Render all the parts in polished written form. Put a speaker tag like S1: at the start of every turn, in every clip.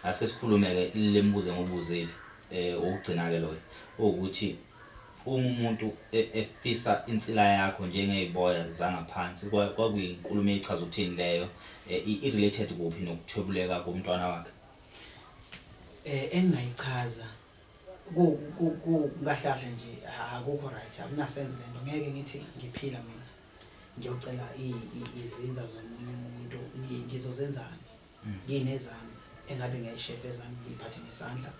S1: ase sikhulume ke lembuzo ngobuzeli okugcina ke loyo ukuthi uma umuntu efisa insila yakho njengeziboya zangaphansi kwakuyinkulumo echaza ukuthini leyo i-related kuphi nokuthwebuleka komntwana wakhe
S2: engayichaza ngahlahle nje akukho right akunasense lento ngeke ngithi ngiphila mina ngiyocela izinza zomunye umuntu ngizozenzani nginezami engabe ngiyishef ezami ngiphathe ngesandla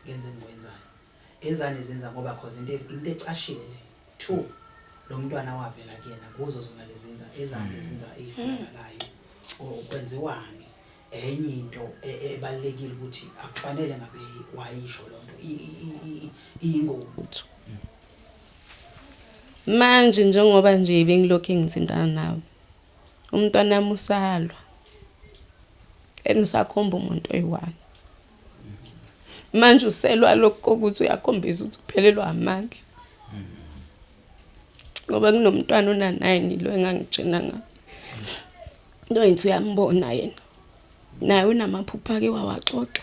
S2: ngenze ngikwenzayo ezani izinza ngoba cause into ecashile two lo mntwana wavela kuyena kuzo zona lezinza ezani izinza ezifunakalayo okwenziwani enye into ebalekile ukuthi akufanele ngabe wayisho lonto iyingozi
S3: manje njengoba nje bengilokho ngizindana nawe umntwana wami usalwa enisakhomba umuntu oyiwani manje uselwa lokho ukuthi uyakhombisa ukuthi uphelelwa amandla ngoba kunomntwana ona9 lo engangitshena ngayo lo yinto uyambona yena naye unamaphupha ke wawaxoxa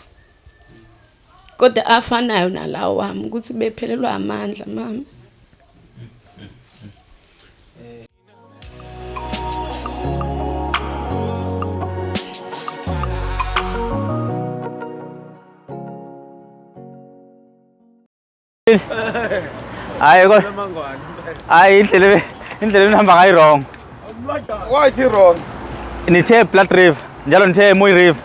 S3: kodwa afanayo nalawo wami ukuthi bephelelwa amandla mama
S4: Hayi indlela enihamba ngayo wrong.
S5: Why is it wrong?
S4: Nithe Blood River, njalo nithe Mooi River.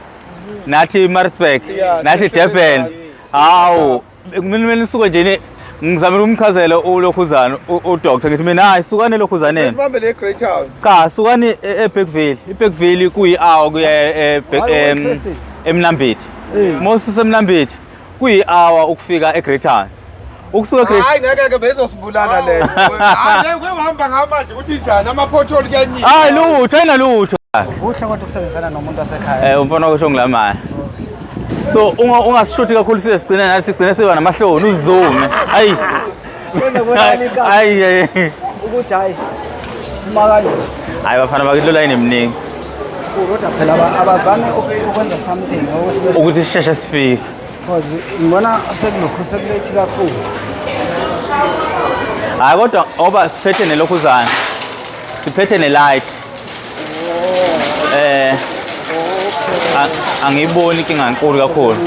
S4: Nathi Maritzburg, nathi Durban. Hawu, kumele nisuke nje ngizamela umchazela ulokhuzana uDoctor ngithi mina hayi sukane lokhuzaneni.
S5: Sibambe le Great Town.
S4: Cha, sukani eBergville. IBergville kuyi-hour kuya eMnambithi. Mose seMnambithi kuyi-hour ukufika eGreat Town. Ukusuka Great.
S5: Hayi ngeke bezosibulala leyo. Hayi ngehamba ngamanje ukuthi njani ama-pothole kuyanyika.
S4: Hayi lutho ayina lutho.
S2: Kuhle kodwa ukusebenzisana nomuntu wasekhaya
S4: Umfana wakho ngilamaya. So ungasishuthi kakhulu sisigcina nathi sigcina siba namahloni uzizume. Hayi. Hayi.
S2: ukuthi hayi siphuma kanje
S4: Hayi bafana bakidlula yini eminingi.
S2: kodwa phela abazame ukwenza something
S4: Ukuthi sisheshe sifike.
S2: because ngibona sekulokho sekulethi kakhulu
S4: Hayi kodwa ngoba siphethe nelokhuzana. Siphethe nelight. Angiyiboni inkinga enkulu kakhulu.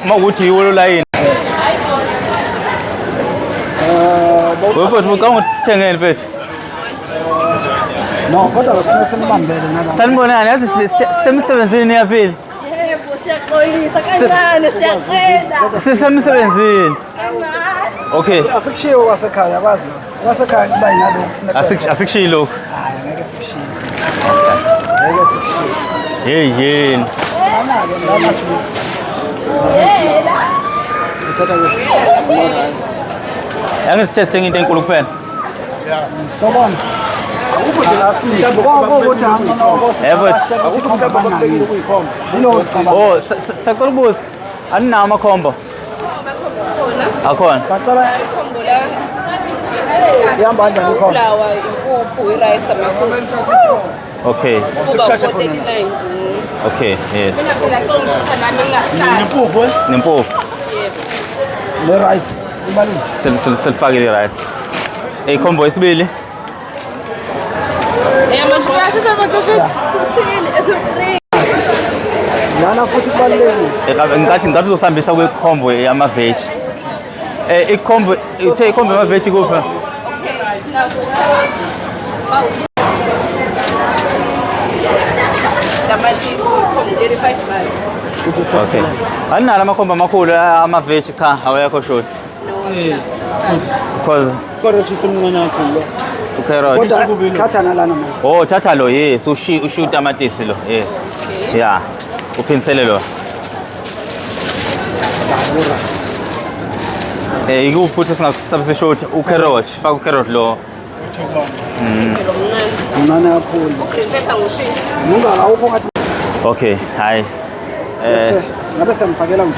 S4: Uma ukuthi yiwo lo line. Wofo ngicabanga ukuthi sithengele mfethu.
S2: no kodwa kufanele senibambele nalabo
S4: Sanibonani yazi semsebenzini yaphila.
S6: Yebo siyaxolisa kancane siyacela.
S4: Sisemsebenzini. Okay.
S2: asikushiwo kwasekhaya yabazi kwasekhaya kuba yinalo kufuneka
S4: Asikushiyi lokho.
S2: hayi ngeke sikushiye ngeke sikushiye
S4: Yini.
S2: anake ngamathi uthatha
S4: Yangisithe sithenga into enkulu kuphela.
S2: sobona akukho nje la simile ukuthi angcono
S4: Oh, sacela ubuza. Aninawo amakhombo. Akhona.
S2: sacela ihamba kanjani ikhona
S3: flower impuphu irice amafuta
S4: Okay.
S3: kuba 49
S4: Okay, yes.
S3: mina phela xongisa nami ngingasali
S2: impuphu
S4: Nempuphu.
S2: ne-rice ibalini
S4: Selifakile rice. Ikhombo isibili.
S3: manje uyashisa manje suthile esu3
S2: lana futhi kubalulekile
S4: Ngicathi uzosambisa kwekhombo yama-veg. Ikhombo ithe ikhombo yama-veg kuphi? Okay. Anginalo amakhombo amakhulu ama-veg cha awekho short. Because
S2: kodwathi simncane kakhulu
S4: ucarrot.
S2: kodwa thatha nalana manje
S4: Oh, thatha lo yes, ushiya utamatisi lo. Yes. Yeah. Uphinisele lo. Ikuphi futhi singakusubstitute ucarrot, faka ucarrot lo.
S2: mncane kakhulu munga awukho ngathi
S4: Okay, hayi.
S2: ngabe siyamfakela u2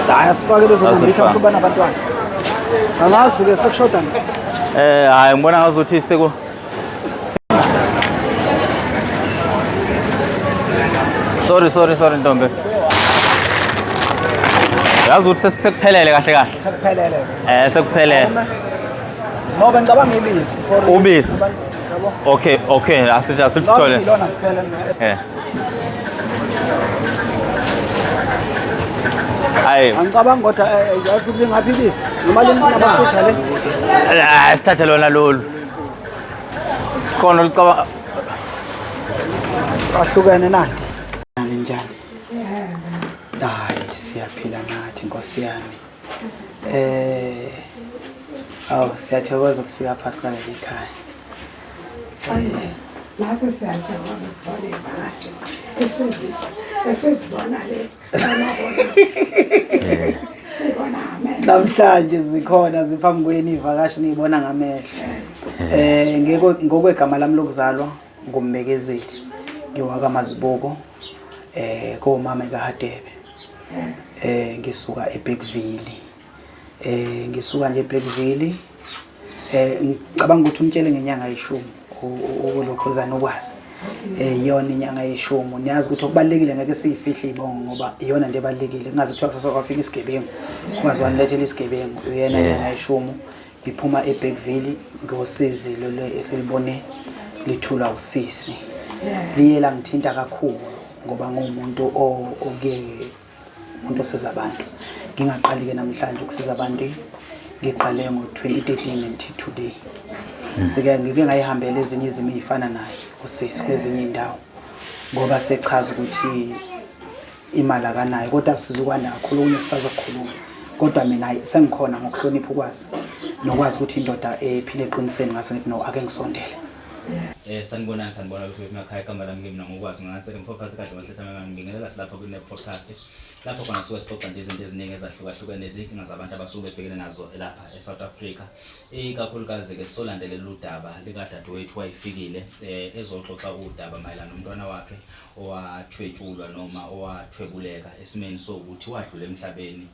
S2: hayi asifakele zokumbitha kuba nabantwana angazi ke sekushoda
S4: Hayi ngibona ngazuthi Sorry Ntombi. Yazi ukuthi sekuphelele kahle.
S2: Sekuphelele.
S4: Sekuphelele.
S2: Ngoba ngicabanga ibisi for
S4: Ubisi. Okay, asithole.
S2: Lona kuphela.
S4: Hayi.
S2: Angicabanga kodwa yakuthi ngaphi ibisi. Noma linamafutha le.
S4: Sithathe lona lolu. Khona licaba
S2: Ahlukene nani? Njani? Hayi siyaphila nathi Nkosi yami. Siyathokoza ukufika phakathi kwale ekhaya.
S7: Nathi siyathokoza sibone kahle. Esizibona le.
S2: Namhlanje zikhona ziphambi kweni ivakashi niyibona ngamehlo. Ngokwegama lami lokuzalwa nguMbekezeli. Ngiwaka Mazibuko. Komama eKahadebe. Ngisuka eBergville. Ngisuka nje eBergville. Ngicabanga ukuthi umtshele ngenyanga ye10 ukulokhuzana ukwazi. Iyona inyanga ye10. Niyazi ukuthi okubalekile ngeke siyifihle ibongo ngoba iyona into ebalekile. Kungaze kuthiwa kusasa kwafika isigebengu. Kwazi wanilethela isigebengu. Uyena inyanga ye10. Ngiphuma eBergville ngosizi lo esilibone lithula usisi. Liye la ngithinta kakhulu ngoba ngumuntu umuntu osiza abantu. Ngingaqali ke namhlanje ukusiza abantu. Ngiqale ngo2013 until today. Sike ngike ngayihambela ezinye izimo ezifana naye usisi kwezinye indawo ngoba sechaza ukuthi imali akanayo kodwa sizukwana kakhulu sisazokhuluma kodwa mina sengikhona ngokuhlonipha ukwazi nokwazi ukuthi indoda ephile eqiniseni ngase ngithi no ake ngisondele.
S1: Sanibona lokho emakhaya igama lami ngimna ngokwazi ngansele ngiphophasa kade masihlethamana ngibingelela silapha kune podcast. Lapho khona siwe sixoxa nje izinto eziningi ezahlukahlukene izinkinga zabantu abasuke bebhekene nazo lapha eSouth Africa. Ikakhulukazi ke solandelela udaba likadadewethu wayifikile ezoxoxa udaba mayelana nomntwana wakhe owathwetshulwa noma owathwebuleka esimeni sokuthi wadlula emhlabeni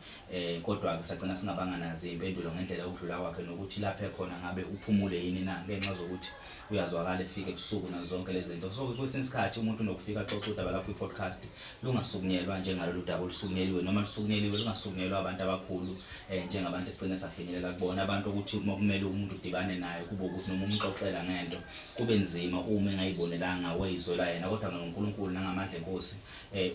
S1: kodwa ke sagcina singabanga nazi impendulo ngendlela ukudlula kwakhe nokuthi lapha ekhona ngabe uphumule yini na ngenxa zokuthi uyazwakala efike ebusuku nazo zonke lezi zinto. So kwesinye isikhathi umuntu nokufika xoxa udaba lapho i-podcast lungasukunyelwa njengalolu daba olusukunyeliwe noma lusukunyeliwe lungasukunyelwa abantu abakhulu njengabantu esigcine safinyelela kubona abantu ukuthi uma kumele umuntu udibane naye kube ukuthi noma umxoxela ngento kube nzima uma engayibonelanga wayizwela yena kodwa ngoNkulunkulu nangamandla enkosi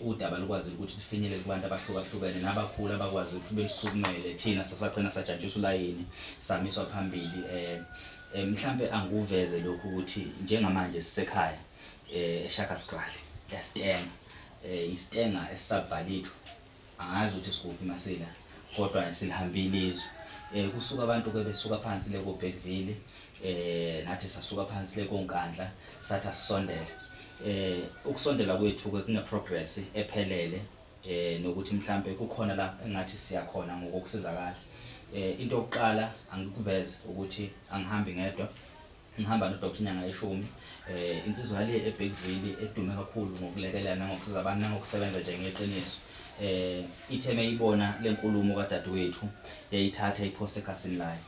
S1: udaba lukwazi ukuthi lifinyelele kubantu abahlukahlukene nabakhulu abakwazi ukuthi belisukumele thina sasagcina sajanjiswa ulayini samiswa phambili. Mhlambe anguveze lokhu ukuthi njengamanje sisekhaya eShakaskrali eStenga iStenga esabhalithwa angazi ukuthi sikuphi masila kodwa silihambile izwe kusuka abantu ke besuka phansi le koBergville nathi sasuka phansi le koNkandla sathi asisondele ukusondela kwethu ke kune progress ephelele nokuthi mhlambe kukhona la engathi siyakhona ngokusizakala. Into yokuqala angikuveze ukuthi angihambi ngedwa ngihamba noDr Nyanga ye10 insizwa yale eBergville edume kakhulu ngokulekelana ngokusiza abantu nangokusebenza nje ngeqiniso. Itheme ibona lenkulumo kadadewethu yayithatha ipost ekhasini layo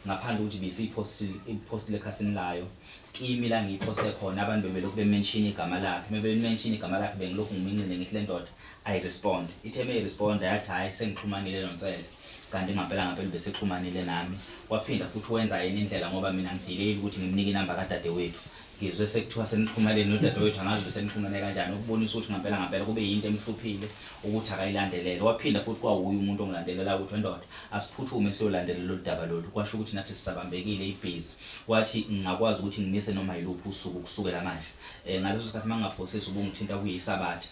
S1: ngaphandle ukuthi bisipost lekhasini layo kimi la ngiyiposte khona abantu bebelokhu bemention igama lakhe mention igama lakhe bengilokhu ngimincine ngithi le ndoda ayirespond itheme irespond yathi hayi sengixhumanile noNtsele kanti ngempela bese exhumanile nami waphinda futhi wenza yena indlela ngoba mina ngidelay ukuthi ngimnike inamba kadadewethu ngizwe sekuthiwa senixhumanele nodadewethu angazi bese nixhumane kanjani ukubonisa ukuthi ngempela kube yinto emhluphile ukuthi akayilandelele waphinda futhi kwawuye umuntu ongilandelela ukuthi ndoda asiphuthume siyolandelela lo daba lolu kwasho ukuthi nathi sisabambekile ibase wathi ngingakwazi ukuthi ngimise noma yiluphi usuku kusukela manje ngaleso sikhathi mangaphosisa ubungithinta kuyisabatha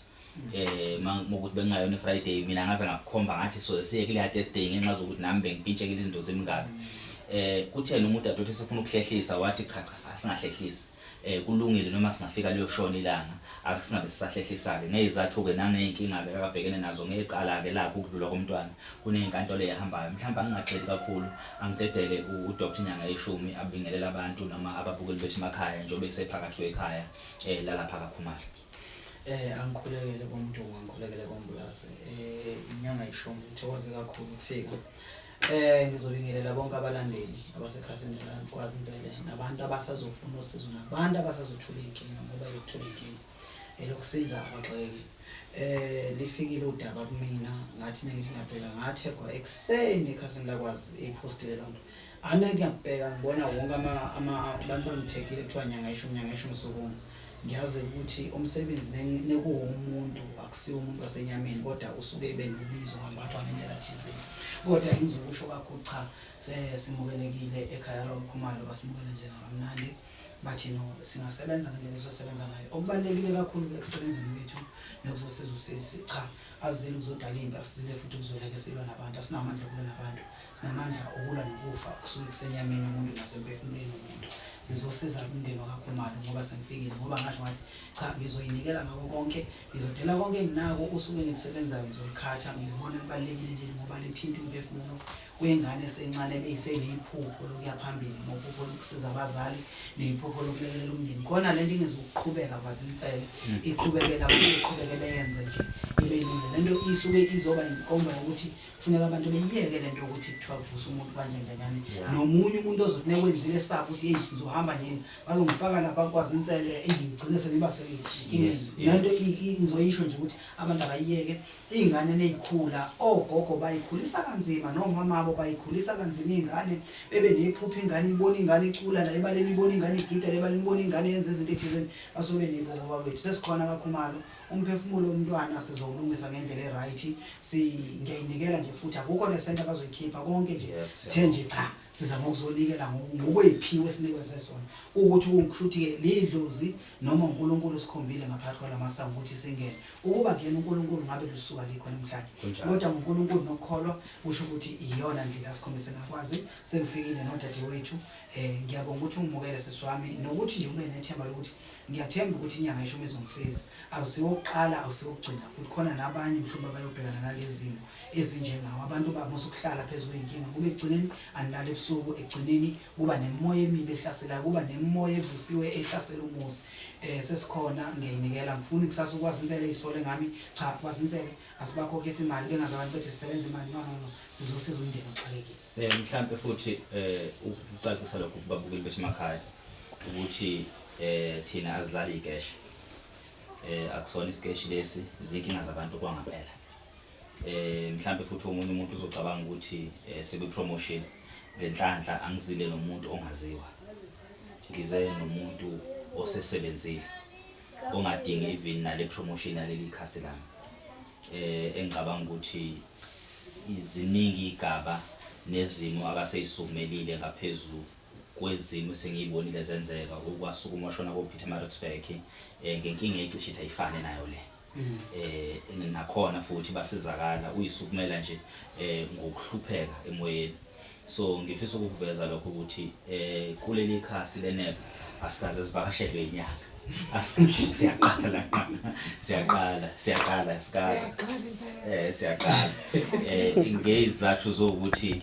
S1: ngokuthi bengayona Friday mina ngaze ngakukhomba ngathi so siye kule Thursday ngenxa zokuthi nami bengipintshekile izinto zemingane kuthena umuntu adothi sifuna ukuhlehlisa wathi cha asingahlehlisi kulungile noma singafika leyo shona ilanga akusingabe sisahlehlisa ke ngezathu ke naneyinkinga ke akabhekene nazo ngecala ke lapho ukudlula komntwana kunezinkantolo ezihambayo mhlawumbe angingaqeli kakhulu angidedele uDr Nyanga ye10 abingelela abantu noma ababukeli bethu emakhaya njengoba besephakathi kwekhaya lalapha kaKhumalo.
S2: Angikhulekele komuntu ngikhulekele kombulazi inyanga ye10 ngithokoze kakhulu ukufika ngizobingelela bonke abalandeli abasekhasini la kwazi Ntsele nabantu abasazofuna usizo nabantu abasazothula inkinga ngoba yokuthola inkinga elokusiza abagxeki. Lifikile udaba kumina ngathi ngithi ngiyabheka ngathekwa ekseni ekhasini lakwazi ipostile lonto. Ane ngiyabheka ngibona wonke abantu bamthekile kuthiwa nyanga ishumi usuku. Ngiyazi ukuthi umsebenzi nekuwumuntu akusiwo umuntu wasenyameni kodwa usuke benobizo ngambathwa ngendlela thizeni. Kodwa inzukusho kakhulu cha simukelekile ekhaya loMkhumalo basimukele nje nabamnandi. Bathi no singasebenza ngendlela esizosebenza ngayo. Okubalekile kakhulu ekusebenzeni kwethu nokuzosiza usisi cha azile ukuzodala impi asizile futhi ukuzoleke silwa nabantu asinamandla okulwa nabantu sinamandla okulwa nokufa kusuke kusenyameni umuntu nasemphefumulweni womuntu. Sizosiza umndeni wakaKhumalo ngoba sengifikile ngoba ngasho ngathi cha ngizoyinikela ngako konke ngizodela konke enginako usuke ngisebenzayo ngizolikhatha ngizibona kubalekile ngoba lithinta umphefumulo wengane esencane beyiseneyiphupho lokuya phambili nophupho lokusiza abazali neyiphupho lokulekelela umndeni khona lento ingezokuqhubeka kwazinsele iqhubekela abantu beqhubeke beyenze nje ibezile lento isuke izoba inkomba ukuthi kufuneka abantu beyiyeke lento ukuthi kuthiwa kuvusa umuntu kanjenjanyani nomunye umuntu ozofuneka wenzile sabo ukuthi hey ngizohamba nje bazongifaka lapha kwazinsele engigcine seliba sekini lento ngizoyisho nje ukuthi abantu abayiyeke ingane nezikhula ogogo bayikhulisa kanzima nomama bayikhulisa kanzima ingane bebe nephupho ingane ibona ingane icula la ebaleni ibona ingane igida ebaleni ibona ingane yenza izinto ethizeni basobe nephupho bakwethu sesikhona kaKhumalo umphefumulo womntwana sizolungisa ngendlela eright ngiyayinikela nje futhi akukho nesenta bazoyikhipha konke nje sithe nje cha siza ngokuzonikela ngokwephiwe sinikwe sesona ukuthi kungishuthi ke lidlozi noma uNkulunkulu sikhombile ngaphakathi kwalamasango ukuthi singene ukuba kuyena uNkulunkulu ngabe lusuka likhona emhlanje kodwa uNkulunkulu nokukholwa kusho ukuthi iyona ndlela sikhombise ngakwazi sengifikile nodadewethu ngiyabonga ukuthi ungimukele sisiwami nokuthi nje ube nethemba lokuthi ngiyathemba ukuthi inyanga ishumi izongisiza awusiwokuqala awusiwokugcina futhi khona nabanye mhlawumbe bayobhekana nalezi zimo ezinjengawo abantu bamusukuhlala phezulu kwinkinga kube egcineni anilale ebusuku egcineni kuba nemoya emibi ehlaselayo kuba nemoya evusiwe ehlasela umuzi sesikhona ngiyayinikela ngifuna ikusasa ukwazinsele isole ngami cha kwazinsele asibakhokhisa imali bengazi abantu bethi sisebenza imali no sizosiza umndeni oxakekile
S1: mhlambe futhi ukucacisa lokho kubabukeli bethu emakhaya ukuthi thina azilali ikeshi akusona isikeshi lesi izinkinga zabantu kwangempela mhlambe futhi umunye umuntu uzocabanga ukuthi sibe promotion ngenhlanhla angizile nomuntu ongaziwa ngize nomuntu osesebenzile ongadingi even nale promotion naleli khasi lami engicabanga ukuthi iziningi igaba nezimo akaseyisukumelile ngaphezulu kwezimo sengiyibonile zenzeka ukwasukuma washona koPeter Maritzburg ngenkinga ecishe ayifane nayo le nakhona futhi basizakala uyisukumela nje ngokuhlupheka emoyeni so ngifisa ukuveza lokho ukuthi kuleli khasi leNEP asikaze sivakashelwe inyanga siyaqala sikaze siyaqala ngezathu zokuthi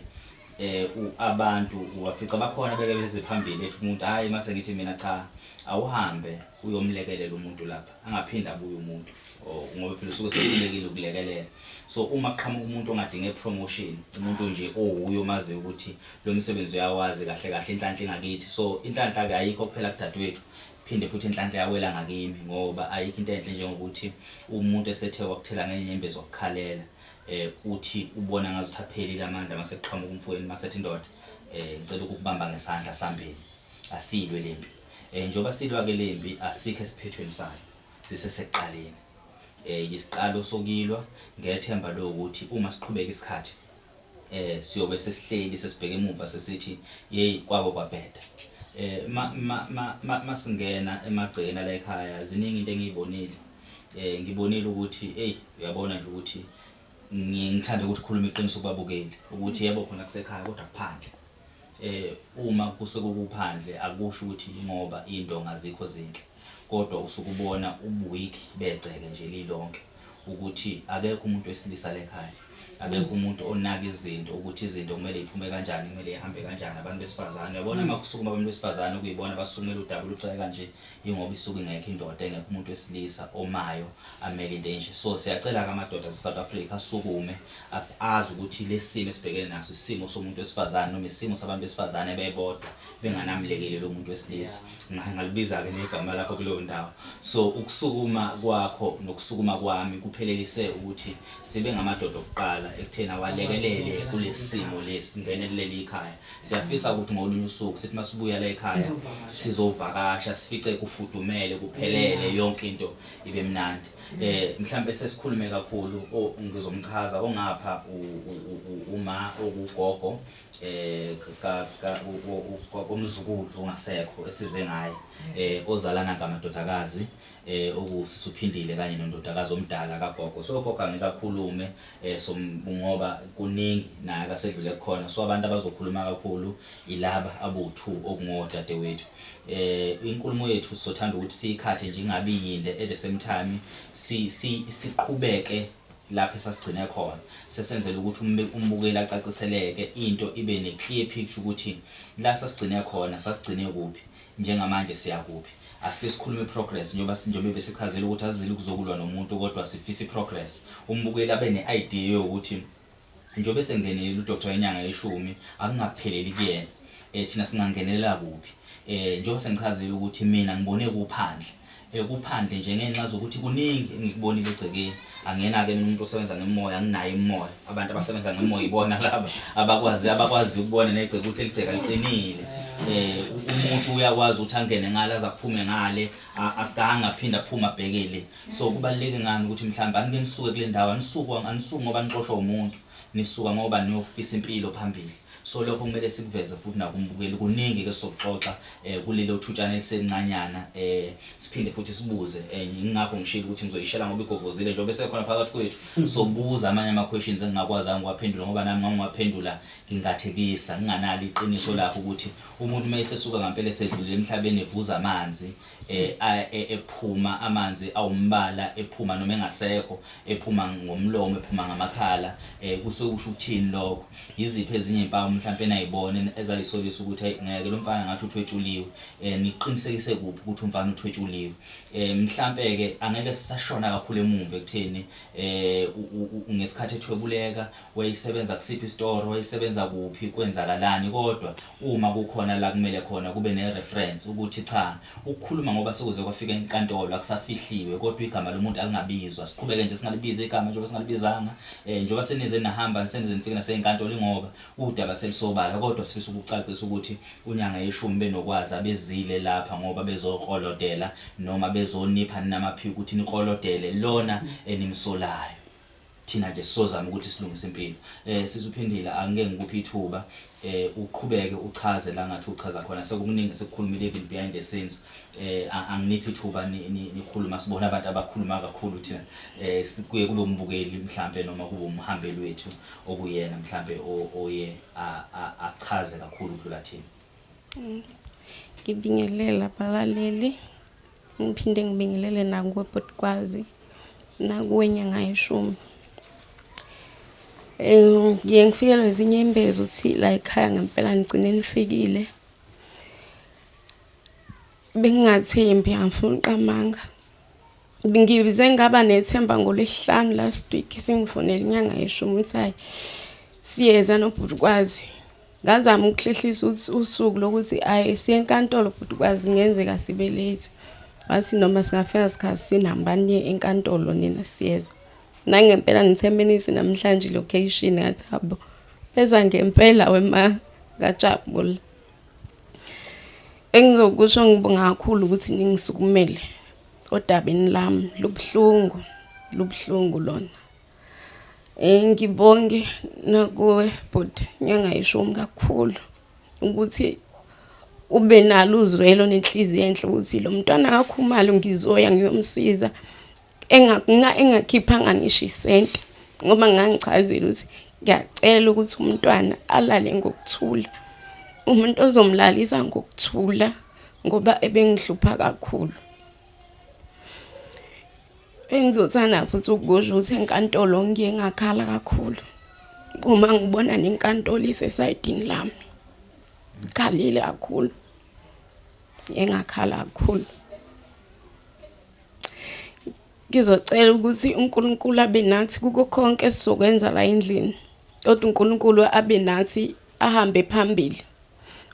S1: abantu uwafica bakhona beke beze phambili ethi umuntu hayi mase ngithi mina cha awuhambe uyomlekelela umuntu lapha angaphinda abuye umuntu ngoba phela usuke sekulekile ukulekelela so uma qhamuka umuntu ongadinge promotion umuntu nje uyomazi ukuthi lo msebenzi uyawazi kahle kahle inhlanhla engakithi so inhlanhla ke ayikho kuphela kudadewethu phinde futhi inhlanhla yawela ngakimi ngoba ayikho into enhle njengokuthi umuntu esethe wakuthela ngenyembe zokukhalela uthi ubona ngazi uthapheli amandla mase kuqhamuka umfweni masethi indoda ngicela ukubamba ngesandla sambeni asilwe lempi njoba silwa ke lempi asikho esiphethweni sayo siseseqaleni yisiqalo sokilwa ngethemba lokuthi uma siqhubeka isikhathi siyobe sesihleli sesibheke emuva sesithi hey kwabo kwabheda masingena emagcena la ekhaya ziningi into engiyibonile ngibonile ukuthi hey uyabona nje ukuthi ngithanda ukuthi khuluma iqiniso kubabukeli ukuthi yebo khona kusekhaya kodwa kuphandle uma kusuke kuphandle akusho ukuthi ngoba indonga azikho zinhle kodwa usukubona ubuwiki beceke nje lilonke ukuthi akekho umuntu wesilisa la ekhaya akekho umuntu onaka izinto ukuthi izinto kumele iphume kanjani kumele ihambe kanjani abantu besifazane yabona makusukuma abantu besifazane kuyibona basukumela udaba luxeke kanje ingoba isuke ingekho indoda engekho umuntu wesilisa omayo amele into enje so siyacela ke amadoda eSouth Africa asukume azi ukuthi lesimo esibhekene naso isimo somuntu wesifazane noma isimo sabantu besifazane bebodwa benganamlekeli lo muntu wesilisa ngalibiza ke negama lakho kuleyo ndawo so ukusukuma kwakho nokusukuma kwami kuphelelise ukuthi sibe ngamadoda okuqala ekuthena awalekelele kulesimo lesingenelele ikhaya siyafisa ukuthi ngolunye usuku sithi masibuya la ekhaya sizovakasha sifice kufudumele kuphelele yonke into ibe mnandi mhlambe sesikhulume kakhulu ngizomchaza ongapha uma okugogo umzukulu ongasekho esize ngaye ozalana ngamadodakazi okusisuphindile kanye nondodakazi omdala kagogo so gogo angikakhulume so ngoba kuningi naye akasedlule khona so abantu abazokhuluma kakhulu ilaba abuthu okungodade wethu inkulumo yethu sothanda ukuthi siyikhathe nje ingabi yinde at the same time siqhubeke lapha esasigcine khona sesenzele ukuthi umbukeli acaciseleke into ibe ne clear picture ukuthi la sasigcine khona sasigcine kuphi njengamanje siya kuphi asike sikhulume progress njengoba besichazela ukuthi asizile ukuzokulwa nomuntu kodwa sifisa iprogress umbukeli abe ne idea yokuthi njengoba sengenele uDr Inyanga ye10 akungapheleli kuyena thina singangenelela kuphi njengoba sengichazela ukuthi mina ngibone kuphandle kuphandle nje ngenxa zokuthi kuningi engikubonile egcekeni angena ke mina umuntu osebenza ngemoya anginayo imoya abantu abasebenza ngemoya ibona laba abakwazi ukubona negceke ukuthi eligceka liqinile umuntu uyakwazi ukuthi angene ngala azaphume ngale aganga phinda phuma abhekele so kubaluleke ngani ukuthi mhlawumbe anike nisuke kule ndawo anisuka ngoba nixoshwa umuntu nisuka ngoba niyofisa impilo phambili so lokho kumele sikuveze futhi nakumbukeli kuningi ke sokuxoxa kulelo thutshana elisencanyana siphinde futhi sibuze ngingakho ngishilo ukuthi ngizoyishela ngoba igovozile njengoba sekhona phakathi kwethu so buza amanye ama questions engingakwazi ngiwaphendula ngoba nami ngingawaphendula ngingathekisa nginganali iqiniso lapho ukuthi umuntu mayesesuka ngempela esedlule emhlabeni evuza amanzi ephuma amanzi awumbala ephuma noma engasekho ephuma ngomlomo ephuma ngamakhala kusuke kusho ukuthini lokho yiziphi ezinye impawu mhlawumbe enayibone ezalisolisa ukuthi ngeke lo mfana ngathi uthwetshuliwe niqinisekise kuphi ukuthi umfana uthwetshuliwe mhlawumbe ke angeke sisashona kakhulu emumva ekutheni ngesikhathi ethwebuleka wayisebenza kusiphi store wayisebenza kuphi kwenzakalani kodwa uma kukhona la kumele khona kube ne reference ukuthi cha ukukhuluma ngoba sekuze kwafika enkantolo akusafihliwe kodwa igama lomuntu alingabizwa siqhubeke nje singalibiza igama njengoba singalibizanga njengoba senize nahamba senize nifike nasenkantolo ingoba udaba selisobala kodwa sifisa ukucacisa ukuthi unyanga ye10 benokwazi abezile lapha ngoba bezokolodela noma bezonipha namaphiko ukuthi nikolodele lona enimsolayo thina nje sizozama ukuthi silungise impilo sizuphindile angeke ngikuphi ithuba uqhubeke uchaze la ngathi uchaza khona sekukuningi sekukhulumile even behind the scenes anginiphi ithuba nikhuluma sibona abantu abakhuluma kakhulu thina kuye kube umbukeli mhlambe noma kube umhambeli wethu okuyena mhlambe oye achaze kakhulu udlula thina
S3: ngibingelela balaleli ngiphinde ngibingelele nakuwebhodkwazi nakuwenyanga ye10 ngifikelwe ezinye imbezo uthi la ekhaya ngempela ngicine nifikile bengingathembi angifuni uqamanga ngibize ngaba nethemba ngolesihlanu last week singifonela inyanga ye10 uthi siyeza noBhutukwazi ngazama ukuhlehlisa usuku lokuthi siye enkantolo Bhutukwazi ngenzeka sibe late wathi noma singafika sikhathi sinambani enkantolo nina siyeza nangempela nithembenisi namhlanje location ngathi habo pheza ngempela wema ngajabula engizokusho ngibonga kakhulu ukuthi ningisukumele odabeni lami lobhlungu lona ngibonge nakuwe but nyanga ye10 kakhulu ukuthi ube nalo uzwelo nenhliziyo enhle ukuthi lo mntwana akakhumalo ngizoya ngiyomsiza engakhiphanga ngisho isenti ngoba ngangichazela ukuthi ngiyacela ukuthi umntwana alale ngokuthula umuntu ozomlalisa ngokuthula ngoba ebengihlupha kakhulu Bengizothanda futhi ukusho ukuthi enkantolo ngiye ngakhala kakhulu. Uma ngibona nenkantolo isesayidini lami. Ngikhalile kakhulu. Engakhala kakhulu. Ngizocela ukuthi uNkulunkulu abe nathi kuko konke esizokwenza la endlini. Kodwa uNkulunkulu abe nathi ahambe phambili.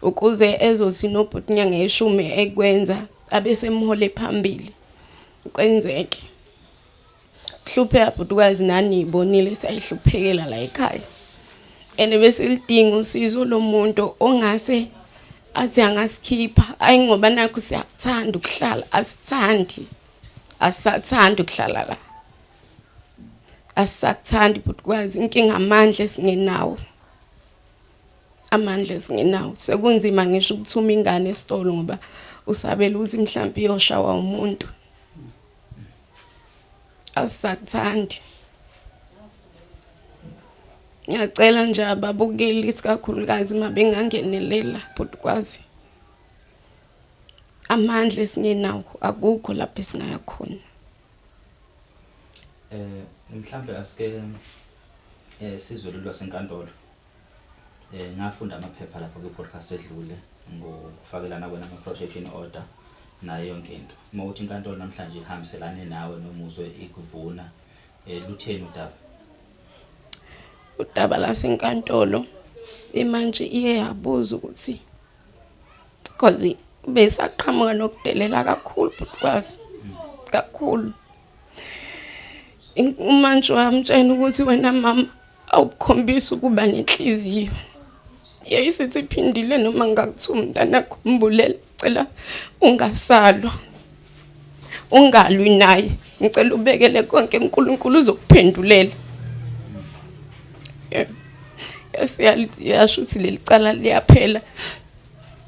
S3: Ukuze ezothi nobhuti nyanga yeshumi ekwenza abe semhole phambili. Kwenzeke. Kuhluphe abhutukazi nani ibonile sayihluphekela la ekhaya. Ene bese lidinga usizo lomuntu ongase athi angasikhipha ayi ngoba nakho siyathanda ukuhlala asithandi. Asathanda ukuhlala la. Asakuthandi bhutukwazi inkinga amandla singenawo. Amandla singenawo. Sekunzima ngisho ukuthuma ingane esitolo ngoba usabela ukuthi mhlawumbe iyoshawa umuntu. Asakuthandi. Ngiyacela nje ababukeli isikakhulukazi mabengangenelela bhutukwazi. Amandla singenawo akukho lapho esingaya khona.
S1: Mhlambe asike sizwe lwasenkantolo. Ngafunda amaphepha lapha kwi-podcast edlule ngokufakelana kwena ama-protection order nayo yonke into. Uma uthi inkantolo namhlanje ihambiselane nawe noma uzwe ikuvuna lutheni udaba?
S3: Udaba lasenkantolo imanje iye yabuza ukuthi because besaqhamuka nokudelela kakhulu bhutukwazi kakhulu. Umanje wamtshela ukuthi wena mama awukhombisa ukuba nenhliziyo. Yayisithi iphindile noma ngakuthiwa umntana khumbulela cela ungasalwa. Ungalwi naye. Ngicela ubekele konke uNkulunkulu uzokuphendulela. Yasho ukuthi lelicala liyaphela.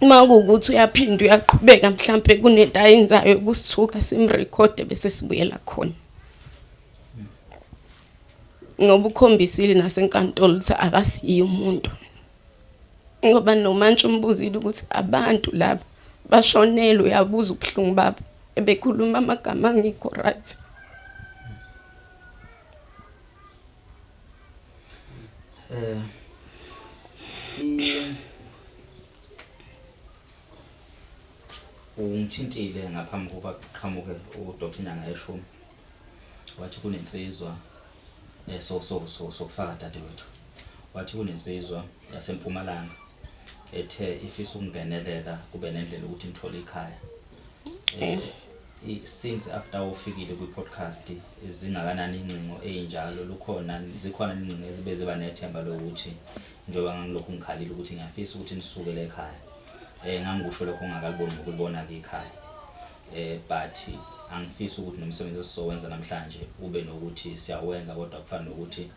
S3: Makuwukuthi uyaphinda uyaqhubeka mhlambe kunento ayenzayo kusithuka simrecord bese sibuyela khona. Ngoba ukhombisile nasenkantolo ukuthi akasiyo umuntu. Ngoba nomanje umbuzile ukuthi abantu laba bashonelwe uyabuza ubuhlungu babo ebekhuluma amagama angikho right.
S1: Ungithintile ngaphambi kokuba qhamuke uDr Nyanga yeshumi. Wathi kunensizwa sokufaka dadewethu. Wathi kunensizwa yaseMpumalanga ethe ifisa ukungenelela kube nendlela ukuthi nithole ikhaya. Since after ufikile kwi-podcast izingakanani incingo ezinjalo zikhona incingo ezibeze banethemba lokuthi njengoba ngilokhu ngikhalile ukuthi ngiyafisa ukuthi nisuke le ekhaya. Ngangisho lokho ngakaliboni ngokulibona ke ekhaya. But angifisi ukuthi nomsebenzi esizowenza namhlanje ube nokuthi siyawenza kodwa kufanele ukuthi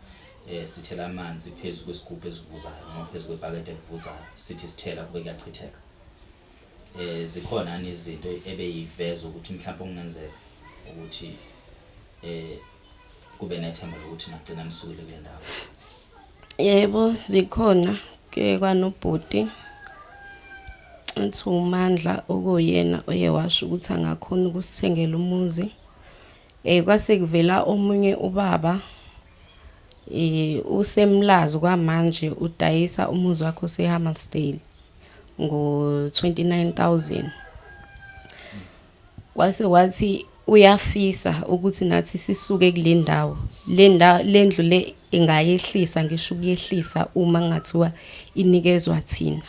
S1: sithela amanzi phezulu kwesigubhu esivuzayo noma phezulu kwebhakede elivuzayo sithi sithela kube kuyachitheka. Zikhona izinto ebeyiveza ukuthi mhlawumbe kungenzeka ukuthi kube nethemba lokuthi nagcina nisukile kule ndawo.
S3: Yebo zikhona ke kwanobhuti ethi uMandla okuyena oye washo ukuthi angakhona ukusithengela umuzi. Kwase kuvela omunye ubaba usemlazi kwamanje udayisa umuzi wakhe oseHammersdale ngo-29,000. Wase wathi uyafisa ukuthi nathi sisuke kule ndawo. Lendlu le engayehlisa ngisho ukuyehlisa uma ngathiwa inikezwa thina.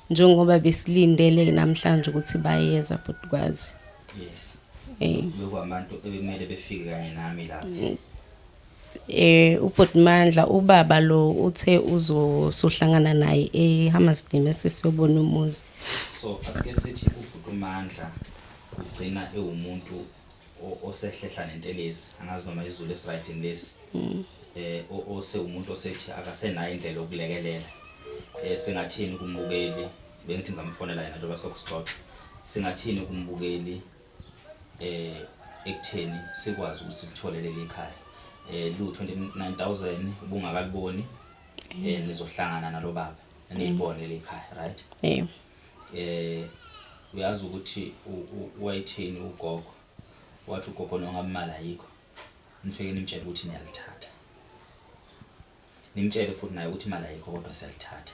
S3: Njengoba besilindele namhlanje ukuthi bayeza bhutukwazi.
S1: Yes. Bekwabantu ebemele befike kanye nami lapha.
S3: uBhotmandla ubaba lo uthe uzohlangana naye eHammersdale sesiyobona umuzi.
S1: So asike sithi uBhotmandla ugcina ewumuntu osehlehla nentelezi angazi noma izulu esirightini lesi. Ose umuntu osethi akasenayo indlela yokulekelela. Singathini kumbukeli bengithi ngizamfonela yena njengoba sokusixoxa. Singathini kumbukeli ekutheni sikwazi ukuthi sitholele ekhaya. Lu 29,000 ubungakaliboni nizohlangana nalo baba niyibone lekhaya, right? Uyazi ukuthi wayithini ugogo wathi ugogo nongabe imali ayikho nifike nimtshele ukuthi niyalithatha nimtshele futhi naye ukuthi imali ayikho kodwa siyalithatha.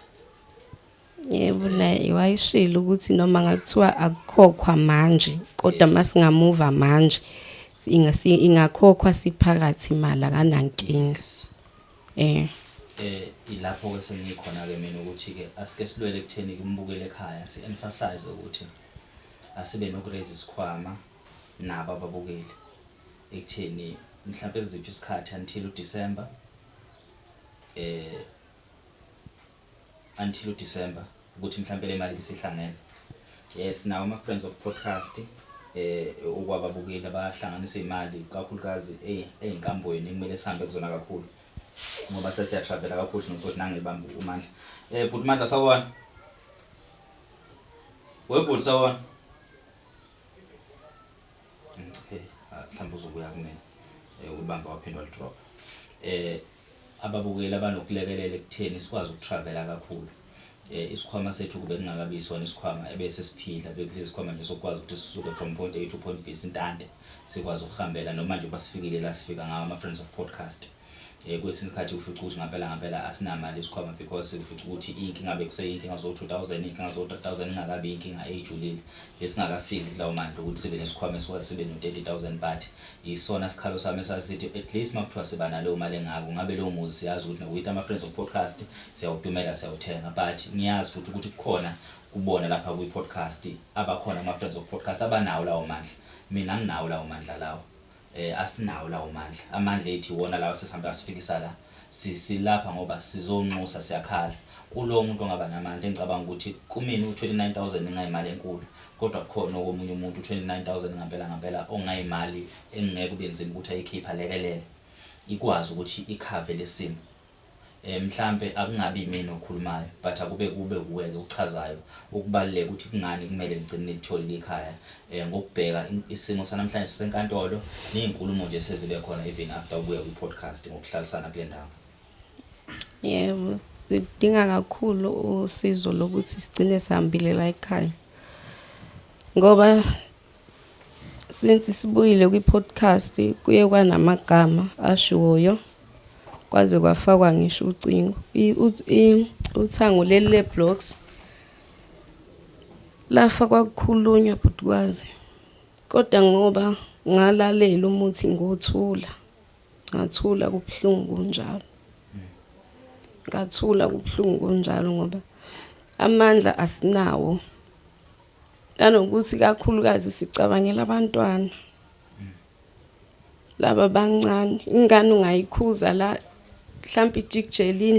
S3: Yebo naye wayishilo ukuthi noma ngakuthiwa akukhokhwa manje kodwa masingamuva manje ingakhokhwa siphakathi imali akanankinga.
S1: Ilapho ke sengikhona ke mina ukuthi ke asike silwele ekutheni kumbukele ekhaya si-emphasize ukuthi asibe nokuraise isikhwama nabo ababukeli ekutheni mhlawumbe siziphi isikhathi until uDecember ukuthi mhlawumbe le mali bisihlangene. Yes, now my friends of podcast okwababukeli abahlanganisa imali kakhulukazi einkambweni kumele sihambe kuzona kakhulu ngoba sesiya travela kakhulu nokuthi nangibamba uMandla. But Mandla sawona. Webut sawona. Okay, mhlawumbe uzobuya kumina. Ubamba waphinda walidrop. Ababukeli abanokulekelela ekutheni sikwazi ukutravela kakhulu. Isikhwama sethu kube kungakabi isona isikhwama ebese siphila bekuthi isikhwama nje sokwazi ukuthi sisuke from point A to point B sintande sikwazi ukuhambela noma nje basifikile la sifika ngawo ama friends of podcast. Kwesinye isikhathi ufica ukuthi ngempela asinamali isikhwama because ufica ukuthi inkinga bekuseyinkinga zo 2000 inkinga zo 3000 ingakabi inkinga ejulile besingakafiki lawo mandla ukuthi sibe nesikhwama esikwazi sibe no 30000 but isona sikhalo sami esasithi at least makuthiwa siba naleyo mali engako ngabe leyo muzi siyazi ukuthi with ama friends of podcast siyawudumela siyawuthenga but ngiyazi futhi ukuthi kukhona kubona lapha ku podcast abakhona ama friends of podcast abanawo lawo mandla. Mina nginawo lawo mandla lawo. Asinawo lawo mandla amandla ethi wona lawo sesihamba sifikisa la silapha ngoba sizonxusa siyakhala kulo muntu ongaba namandla. Engicabanga ukuthi kumina u29000 ingayimali enkulu kodwa kukhona omunye umuntu u29000 ngempela ongayimali engeke kube nzima ukuthi ayikhipha lekelele ikwazi ukuthi ikhave lesimo. Mhlambe akungabi mina okhulumayo but akube kuweke uchazayo ukubaleka ukuthi kungani kumele ngicine litholile ekhaya ngokubheka isimo sanamhlanje senkantolo nezinkulumo nje sezibe khona even after ubuye ku podcast ngokuhlalisana kule ndawo.
S3: Yebo, sidinga kakhulu usizo lokuthi sigcine sihambile la ekhaya ngoba since sibuyile ku podcast kuye kwanamagama ashiwoyo kwaze kwafakwa ngisho ucingo uthango leli le blocks lafa kwakukhulunywa budukwazi kodwa ngoba ngalalela umuthi ngathula kubhlungu njalo ngathula kubhlungu njalo ngoba amandla asinawo nanokuthi kakhulukazi sicabangela abantwana laba bancane ingane ungayikhuza la mhlawumbe ijikjeli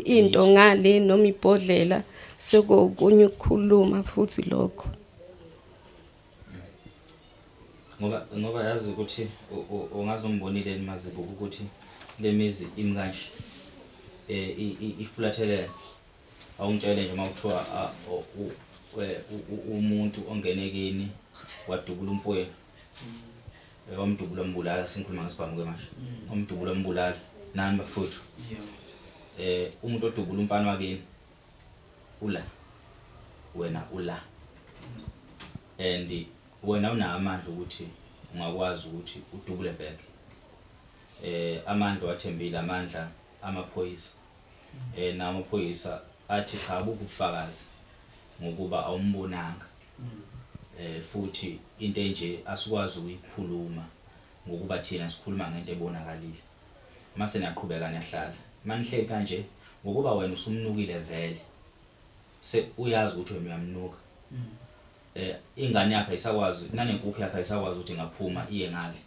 S3: into ngale noma ibhodlela sekokunye ukukhuluma futhi lokho
S1: ngoba yazi ukuthi ungazombonile nimazibuka ukuthi lemizi imkanje iflathelene awungitshele nje makuthiwa umuntu ongenekeni wadubula umfowenu wamdubula mbulala sinkhuluma ngesibhamu ke manje wamdubula mbulala nani bafuthu umuntu odubula umfana wakini ula wena ula and wena una amandla ukuthi ungakwazi ukuthi udubule back amandla wathembile amandla amaphoyisa namaphoyisa athi cha ubufakazi ngokuba awumbonanga futhi into enje asikwazi ukuyikhuluma ngokuba thina sikhuluma ngento ebonakalile mase niyaqhubeka niyahlala manihleli kanje ngokuba wena usumnukile vele se uyazi ukuthi wena uyamnuka ingane yakhe ayisakwazi nanenkukhu yakhe ayisakwazi ukuthi ngaphuma iye ngale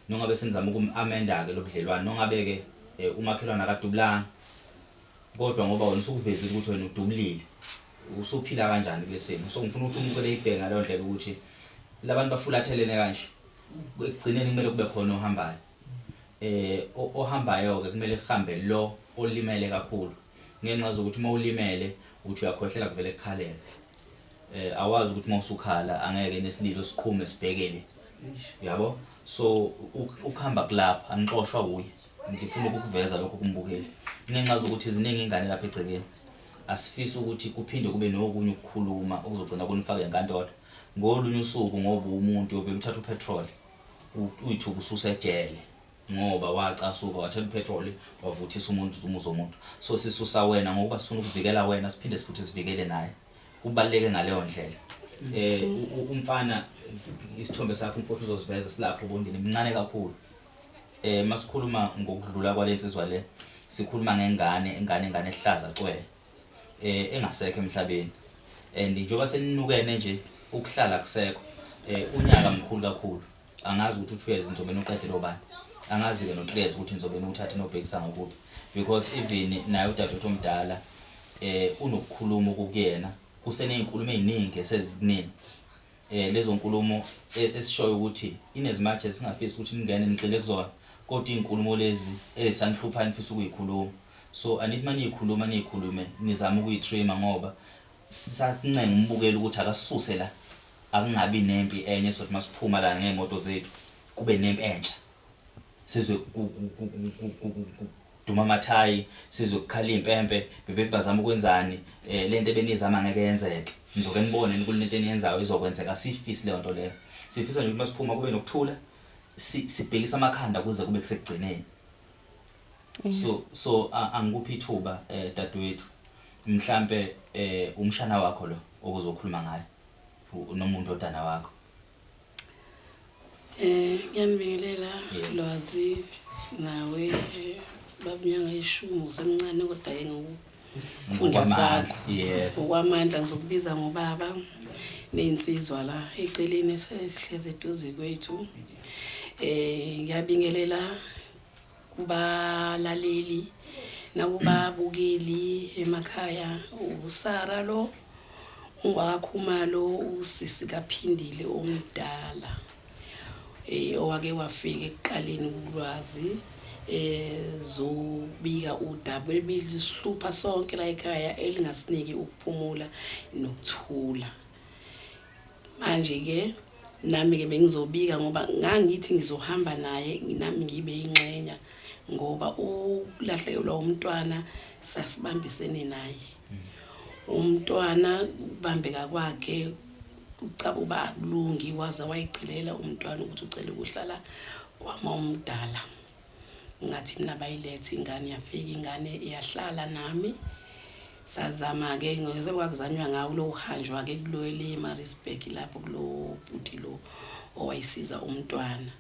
S1: nongabe senizama ukumamenda ke lobudlelwano nongabe ke umakhelwana akadubulanga kodwa ngoba wena usukuvezile ukuthi wena udubulile usuphila kanjani kulesimo so ngifuna ukuthi umukele ibhenga leyo ndlela ukuthi labantu bafulathelene kanje ekugcineni kumele kube khona ohambayo ohambayo ke kumele kuhambe lo olimele kakhulu ngenxa zokuthi uma ulimele uthi uyakhohlela kuvele ekukhalele awazi ukuthi mawusukhala angeke nesililo siqhume sibhekele yabo so ukuhamba kulapha anixoshwa uye ngifuna ukuveza lokho kumbukeli ngenxa zokuthi iziningi ingane lapha egcekeni asifisa ukuthi kuphinde kube nokunye ukukhuluma okuzogcina kunifaka enkantolo ngolunye usuku ngoba umuntu ovela uthatha upetrol uyithuka ususejele ngoba wacasuka wathatha ipetrol wavuthisa umuzi womuntu. So sisusa wena ngoba sifuna ukuvikela wena siphinde futhi sivikele naye. Kubaleke ngaleyo ndlela. Umfana isithombe sakhe umfowethu uzosiveza silapho bondini imncane kakhulu. Masikhuluma ngokudlula kwalensizwa le sikhuluma ngengane ehlaza cwe engasekho emhlabeni. And njengoba seninukene nje ukuhlala kusekho unyaka mkhulu kakhulu. Angazi ukuthi u2 years nizobena uqedele obani. Angazi ke no3 years ukuthi nizobena uthathe nobhekisa ngakuphi because even naye udadewethu omdala unokukhuluma ukuyena kusenezinkulumo eziningi esezikuningi. Lezo nkulumo esishoyo ukuthi inezimathe singafisi ukuthi ningene nigcile kuzona kodwa izinkulumo lezi ezisanhlupha nifisa ukuyikhuluma. So anithi maniyikhulume nizama ukuyitrimma ngoba sisasincenga umbukela ukuthi akasisuse la akungabi nempi enye sothi masiphuma la ngeemoto zethu kube nempi entsha sizwe duma amathayi sizwe kukhala impempe bebethi bazama ukwenzani lento ebenizama ngeke yenzeke nizoke nibone nikulento eniyenzayo izokwenzeka sifisi leyo nto leyo sifisa nje ukuthi masiphuma kube nokuthula sibhekisa amakhanda kuze kube kusekugcineni. So angikuphi ithuba dadewethu mhlambe umshana wakho lo okuzokhuluma ngayo nomuntu odana wakho.
S3: Ngiyambingelela Lwazi nawe babunyanga ishumo semncane kodwa ke ngokufunda sakho okwamandla ngizokubiza ngobaba nensizwa la eceleni sesihleze eduze kwethu. Ngiyabingelela kubalaleli nakubabukeli emakhaya uSara lo ungwakhumalo usisi kaphindile omdala owake wafika ekuqaleni kuLwazi zobika udaba elisihlupa sonke la ekhaya elingasiniki ukuphumula nokuthula. Manje ke nami ke bengizobika ngoba ngangithi ngizohamba naye nami ngibe ingxenya ngoba ulahlekelwa umntwana sasibambisene naye. Umntwana ubambeka kwakhe ucaba uba akulungi waza wayichilela umntwana ukuthi ucela ukuhlala kwama umdala. Ngathi mina bayilethe ingane yafika ingane iyahlala nami sazama ke ngoze kwakuzanywa ngawo lo uhanjwa ke kuloyele eMaritzburg lapho kulo bhuti lo owayisiza umntwana.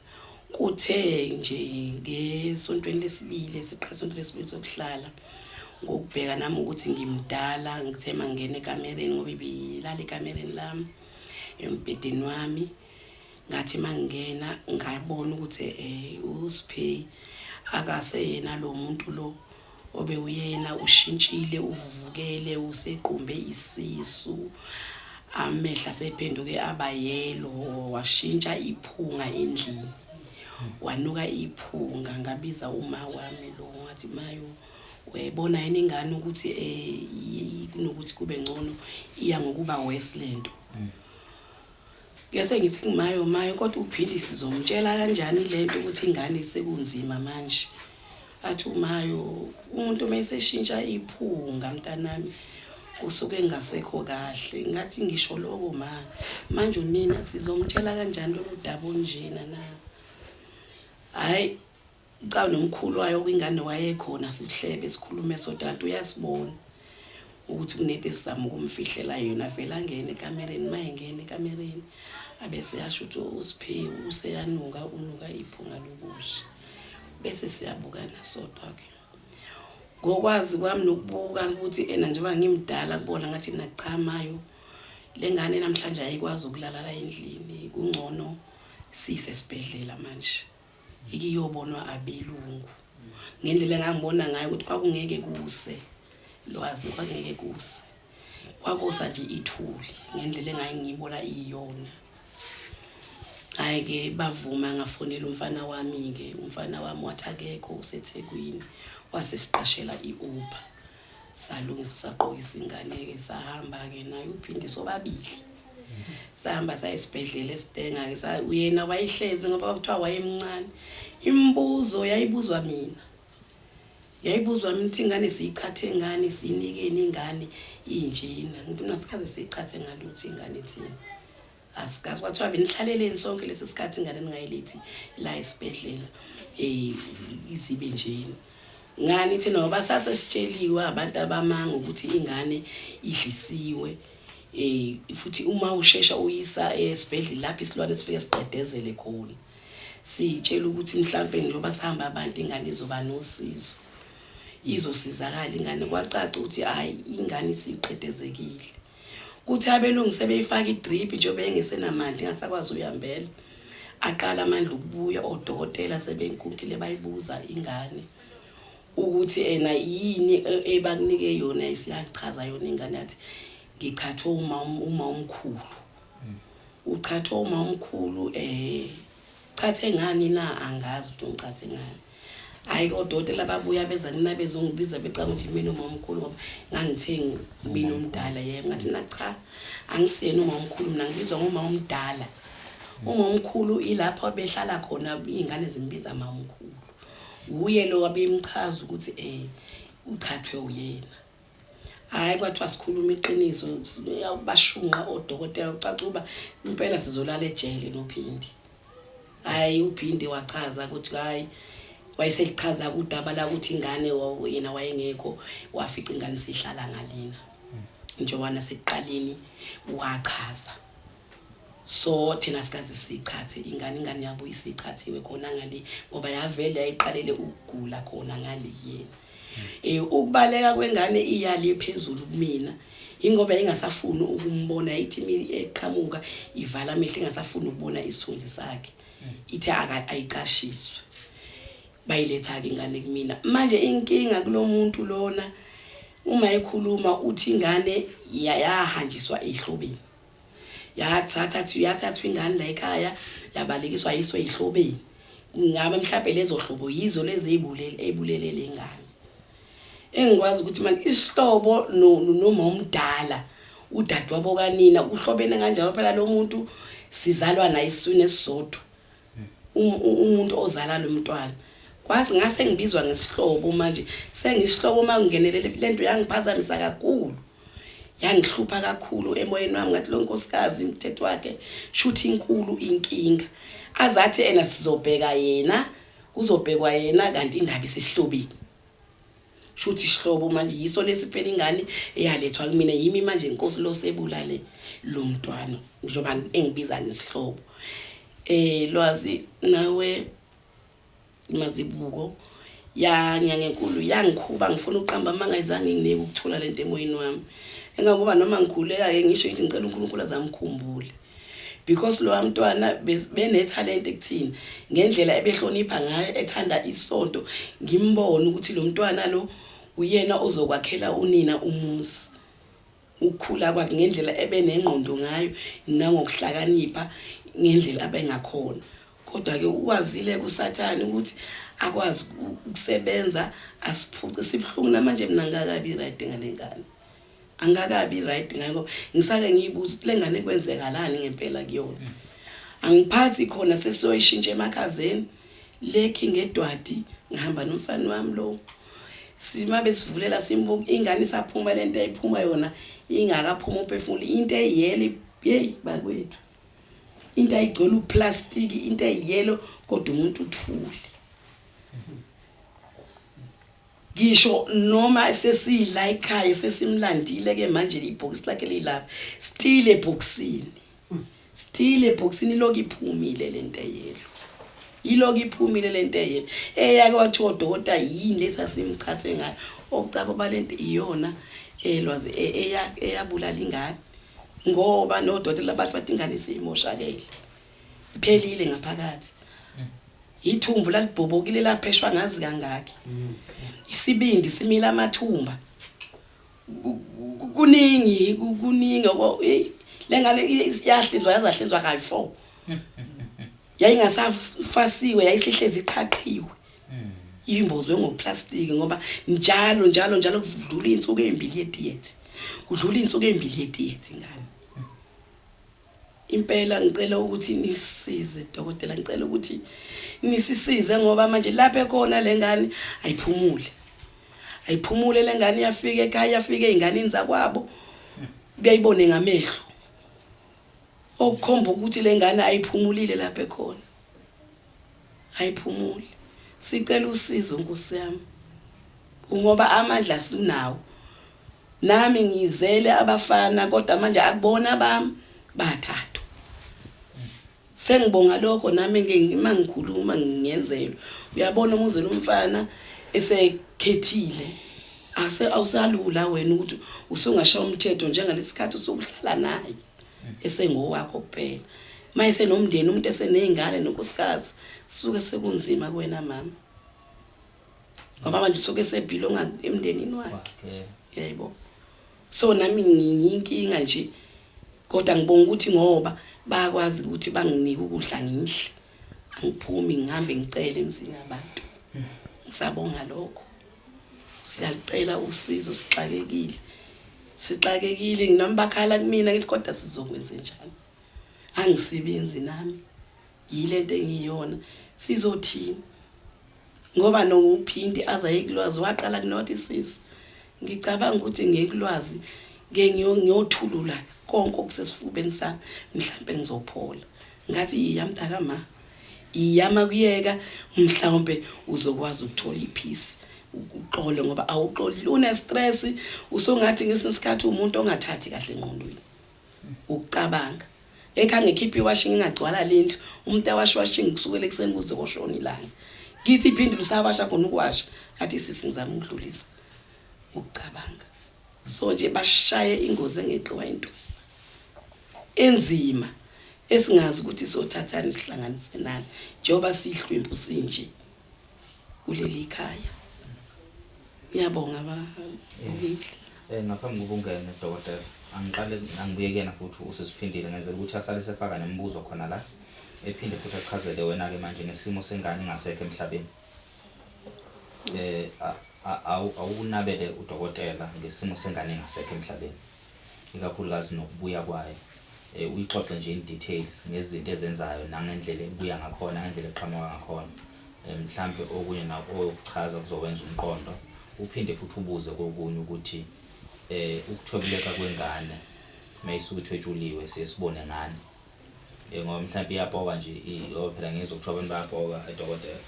S3: Kuthe nje ngesontweni lesibili siqhasonto lesibili sokuhlala ngokubheka nami ukuthi ngimdala ngithe mangene ekamereni ngoba ibilala ekamereni lami embedeni wami ngathi mangena ngayibona ukuthi uSiphe akaseyena lo muntu lo obe uyena ushintshile uvuvukele usequmbe isisu amehla sephenduke abayelo washintsha iphunga endlini wanuka iphunga. Ngabiza uma wami lo ngathi mayo webona yini ingane ukuthi kunokuthi kube ngcono iya ngokuba Westland. Ngiyase ngithi mayo kodwa uphili sizomtshela kanjani lento ukuthi ingane sekunzima manje. Athi umayo umuntu mayeseshintsha iphunga mntanami kusuke ngasekho kahle. Ngathi ngisho lokho manje unina sizomtshela kanjani lo dabo njena na. Hayi cha nomkhulu wayo kwingane wayekhona sihlebe sikhulume sodantu uyasibona ukuthi kunento esizama ukumfihlela yona vela angene ekamereni mayengene ekamereni abese yasho ukuthi uSiphe useyanuka unuka iphunga lokusha bese siyabukana sodwa ke ngokwazi kwami nokubuka ukuthi njengoba ngimdala kubona ngathi mina cha mayo lengane namhlanje ayikwazi ukulala la endlini kungcono sisesibhedlela manje ikiyobonwa abelungu ngendlela engangibona ngayo ukuthi kwakungeke kuse Lwazi kwakungeke kuse kwakosa nje ithuli ngendlela engayingibona iyona. Hayi ke bavuma ngafonela umfana wami ke umfana wami wathi akekho useThekwini wasesiqashela iUber salungisa saqokisa ingane ke sahamba ke nayo uphindi sobabili sahamba sayesibhedlela eStenga ke uyena wayihlezi ngoba kuthiwa wayemncane. Imbuzo yayibuzwa mina ukuthi ingane siyichathe ngani sinike ingane injena ngithi nasikhaze siyichathe ngaluthi ingane thina asikazi kwathiwa benihlaleleni sonke lesi sikhathi ingane ningayilethi la esibhedlela izibe njeni ngani thina ngoba sasesitsheliwe abantu abamanga ukuthi ingane idlisiwe futhi uma ushesha uyisa esibhedlela lapho isilwane sifike siqedezele khona sitshela ukuthi mhlawumbe njengoba sihamba abantu ingane izoba nosizo izosizakala ingane kwacaca ukuthi hayi ingane isiqedezekile kuthi abelungu sebeyifaka idrip njengoba engesenamandla ingasakwazi uyambela aqala amandla ukubuya odokotela sebenkunkile bayibuza ingane ukuthi yini ebakunike yona isiyachaza yona ingane yathi ngichathwe uma omkhulu uchathwe uma omkhulu chathe ngani na angazi ukuthi ngichathe ngani hayi odokotela babuya beza mina bezongibiza becanga ukuthi mina uma omkhulu ngoba ngangithenga mina omdala yebo ngathi na cha angisiyena uma omkhulu mina ngibizwa ngoma omdala uma omkhulu ilapho behlala khona ingane zimbiza mama omkhulu uye lo abemchaza ukuthi uchathwe uyena hayi kwathiwa sikhuluma iqiniso bashunqa odokotela ucaca uba impela sizolala ejele nophindi hayi uphindi wachaza ukuthi hayi wayeselichaza udaba la ukuthi ingane yena wayengekho wafica ingane sihlala ngalina njengoba sekuqaleni wachaza so thina sikaze sichathe ingane yabo isichathiwe khona ngale ngoba yavele yayiqalele ukugula khona ngale yena ukubaleka kwengane iyali ephezulu kumina ingoba ingasafuni ukumbona ithi eqhamuka ivala amehlo ingasafuni ukubona isithunzi sakhe ithi ayiqashiswe bayiletha ke ingane kumina manje inkinga kulomuntu lona uma ekhuluma uthi ingane yahanjiswa ehlobeni yathathwa ingane la ekhaya yabalekiswa yiswe ehlobeni ngabe mhlawumbe lezo hlobo yizo lezi ebulelele ingane engikwazi ukuthi manje isihlobo noma omdala udadewabo kanina uhlobene kanjalo phela lo muntu sizalwa naye isizwe esisodwa umuntu ozala lo mntwana kwazi ngase ngibizwa ngesihlobo manje sengisihlobo mangingenelele lento yangiphazamisa kakhulu yangihlupha kakhulu emoyeni wami ngathi lo nkosikazi umthetho wakhe shuthi inkulu inkinga azathi ena sizobheka yena kuzobhekwa yena kanti indaba isihlobeni shuthi isihlobo manje yiso lesiphela ingane eyalethwa kumina yimi manje inkosi lo sebulale lo mntwana njengoba engibiza ngesihlobo lwazi nawe mazibuko nyangenkulu yangikhuba ngifuna uqamba mangayizange nginike ukuthula lento emoyeni wami engakuba noma ngikhuleka ke ngisho ukuthi ngicela uNkulunkulu azamkhumbule because lo mntwana benetalent ekuthini ngendlela ebehlonipha ngayo ethanda isonto ngimbona ukuthi lo mntwana lo uyena ozokwakhela unina umuzi ukukhula kwakhe ngendlela ebenengqondo ngayo nangokuhlakanipha ngendlela abengakhona kodwa ke ukwazile kuSathane ukuthi akwazi ukusebenza asiphuce sibhlungu namanje mina ngakabi right ngalengane angakabi right ngakho ngisake ngiyibuza lengane kwenzekalani ngempela kuyona angiphathi khona sesiyoyishintsha emakhazeni lekhi ngedwadi ngihamba nomfana wami lo sima besivulela simbuka ingane isaphuma lento eyiphuma yona ingakaphuma uphefumula into eyele hey bakwethu into ayigcwele uplastic into eyelo kodwa umuntu uthule ngisho noma sesila ekhaya sesimlandile ke manje ibox lakhe lilapha still eboxini lokho iphumile lento eyelo ilokho iphumile lento eyelo eyake wathi odokotela yini lesasimchathe ngayo okucaba balento iyona lwazi eyabulala ingane ngoba nodokotela bathi ingane isimoshakele iphelile ngaphakathi ithumbu lalibhobokile lapheshwa ngazi kangaki isibindi simila amathumba kuningi lengane iyahlinzwa yazahlinzwa kayi4 yayingasafasiwe yayisihlezi iqhaqhiwe imbozwe ngoplastic ngoba njalo kudlula insuku ezimbili yediet kudlula insuku ezimbili yediet ingane impela ngicela ukuthi nisize dokotela ngicela ukuthi nisisize ngoba manje lapha ekhona lengane ayiphumule lengane yafika ekhaya yafika ingane inza kwabo kuyayibone ngamehlo okukhomba ukuthi lengane ayiphumulile lapha ekhona ayiphumuli sicela usizo Nkosi yami ngoba amandla sinawo nami ngizele abafana kodwa manje akubona bami bathathu sengibonga lokho nami ngimangikhuluma ngiyenzelwe uyabona umuzwe umfana esekhethile awusalula wena ukuthi usungashaya umthetho njengalesikhathi usukuhlala naye esengowakho kuphela mayise nomndeni umuntu esenezingane nonkosikazi suke sekunzima kuwena mama ngoba manje usuke sebhilonga emndenini wakhe yebo so nami ngiyinkinga nje kodwa ngibonga ukuthi ngoba bayakwazi ukuthi banginike ukudla ngidle angiphumi ngihambe ngicele emzini abantu ngisabonga lokho siyacela usizo sixakekile nginambakhala kumina ngithi kodwa sizokwenza njani angisebenzi nami yilento engiyona sizothini ngoba nokuphindi azaye kulwazi waqala kunotices ngicabanga ukuthi ngekulwazi ngiyothulula konke okusesifubeni sami mhlambe ngizophola ngathi iyamdaka ma iyama kuyeka mhlawumbe uzokwazi ukuthola ipeace uxole ngoba awuxoli une stress usongathi ngesikhathi umuntu ongathathi kahle engqondweni ukucabanga ekhange khiphi washing ingagcwala lendlu umuntu awashwashing kusukela ekseni kuze koshona ilanga ngithi iphindi lusawasha khona ukwasha athi sisingizama ukudlulisa ukucabanga so nje bashaye ingozi engeqiwa into enzima esingazi ukuthi sothathana sihlanganise nani njengoba sihlwempu sinje kuleli khaya ngiyabonga
S1: ngaphambi kokungena dokotela angiqale angibuyekena futhi usesiphindile ngenzela ukuthi asale sefaka nemibuzo khona la ephinde futhi achazele wena ke manje nesimo sengane ingasekho emhlabeni awunabele udokotela ngesimo sengane ingasekho emhlabeni ikakhulukazi nokubuya kwayo uyixoxe nje in details ngezinto ezenzayo nangendlela ebuya ngakhona ngendlela eqhamuka ngakhona mhlambe okunye nakuchaza kuzowenza umqondo uphinde futhi ubuze kokunye ukuthi ukuthobeleka kwengane mayisuke ithwetshuliwe siyesibone ngani ngoba mhlambe iyapoka nje phela ngizokuthoba bayapoka edokotela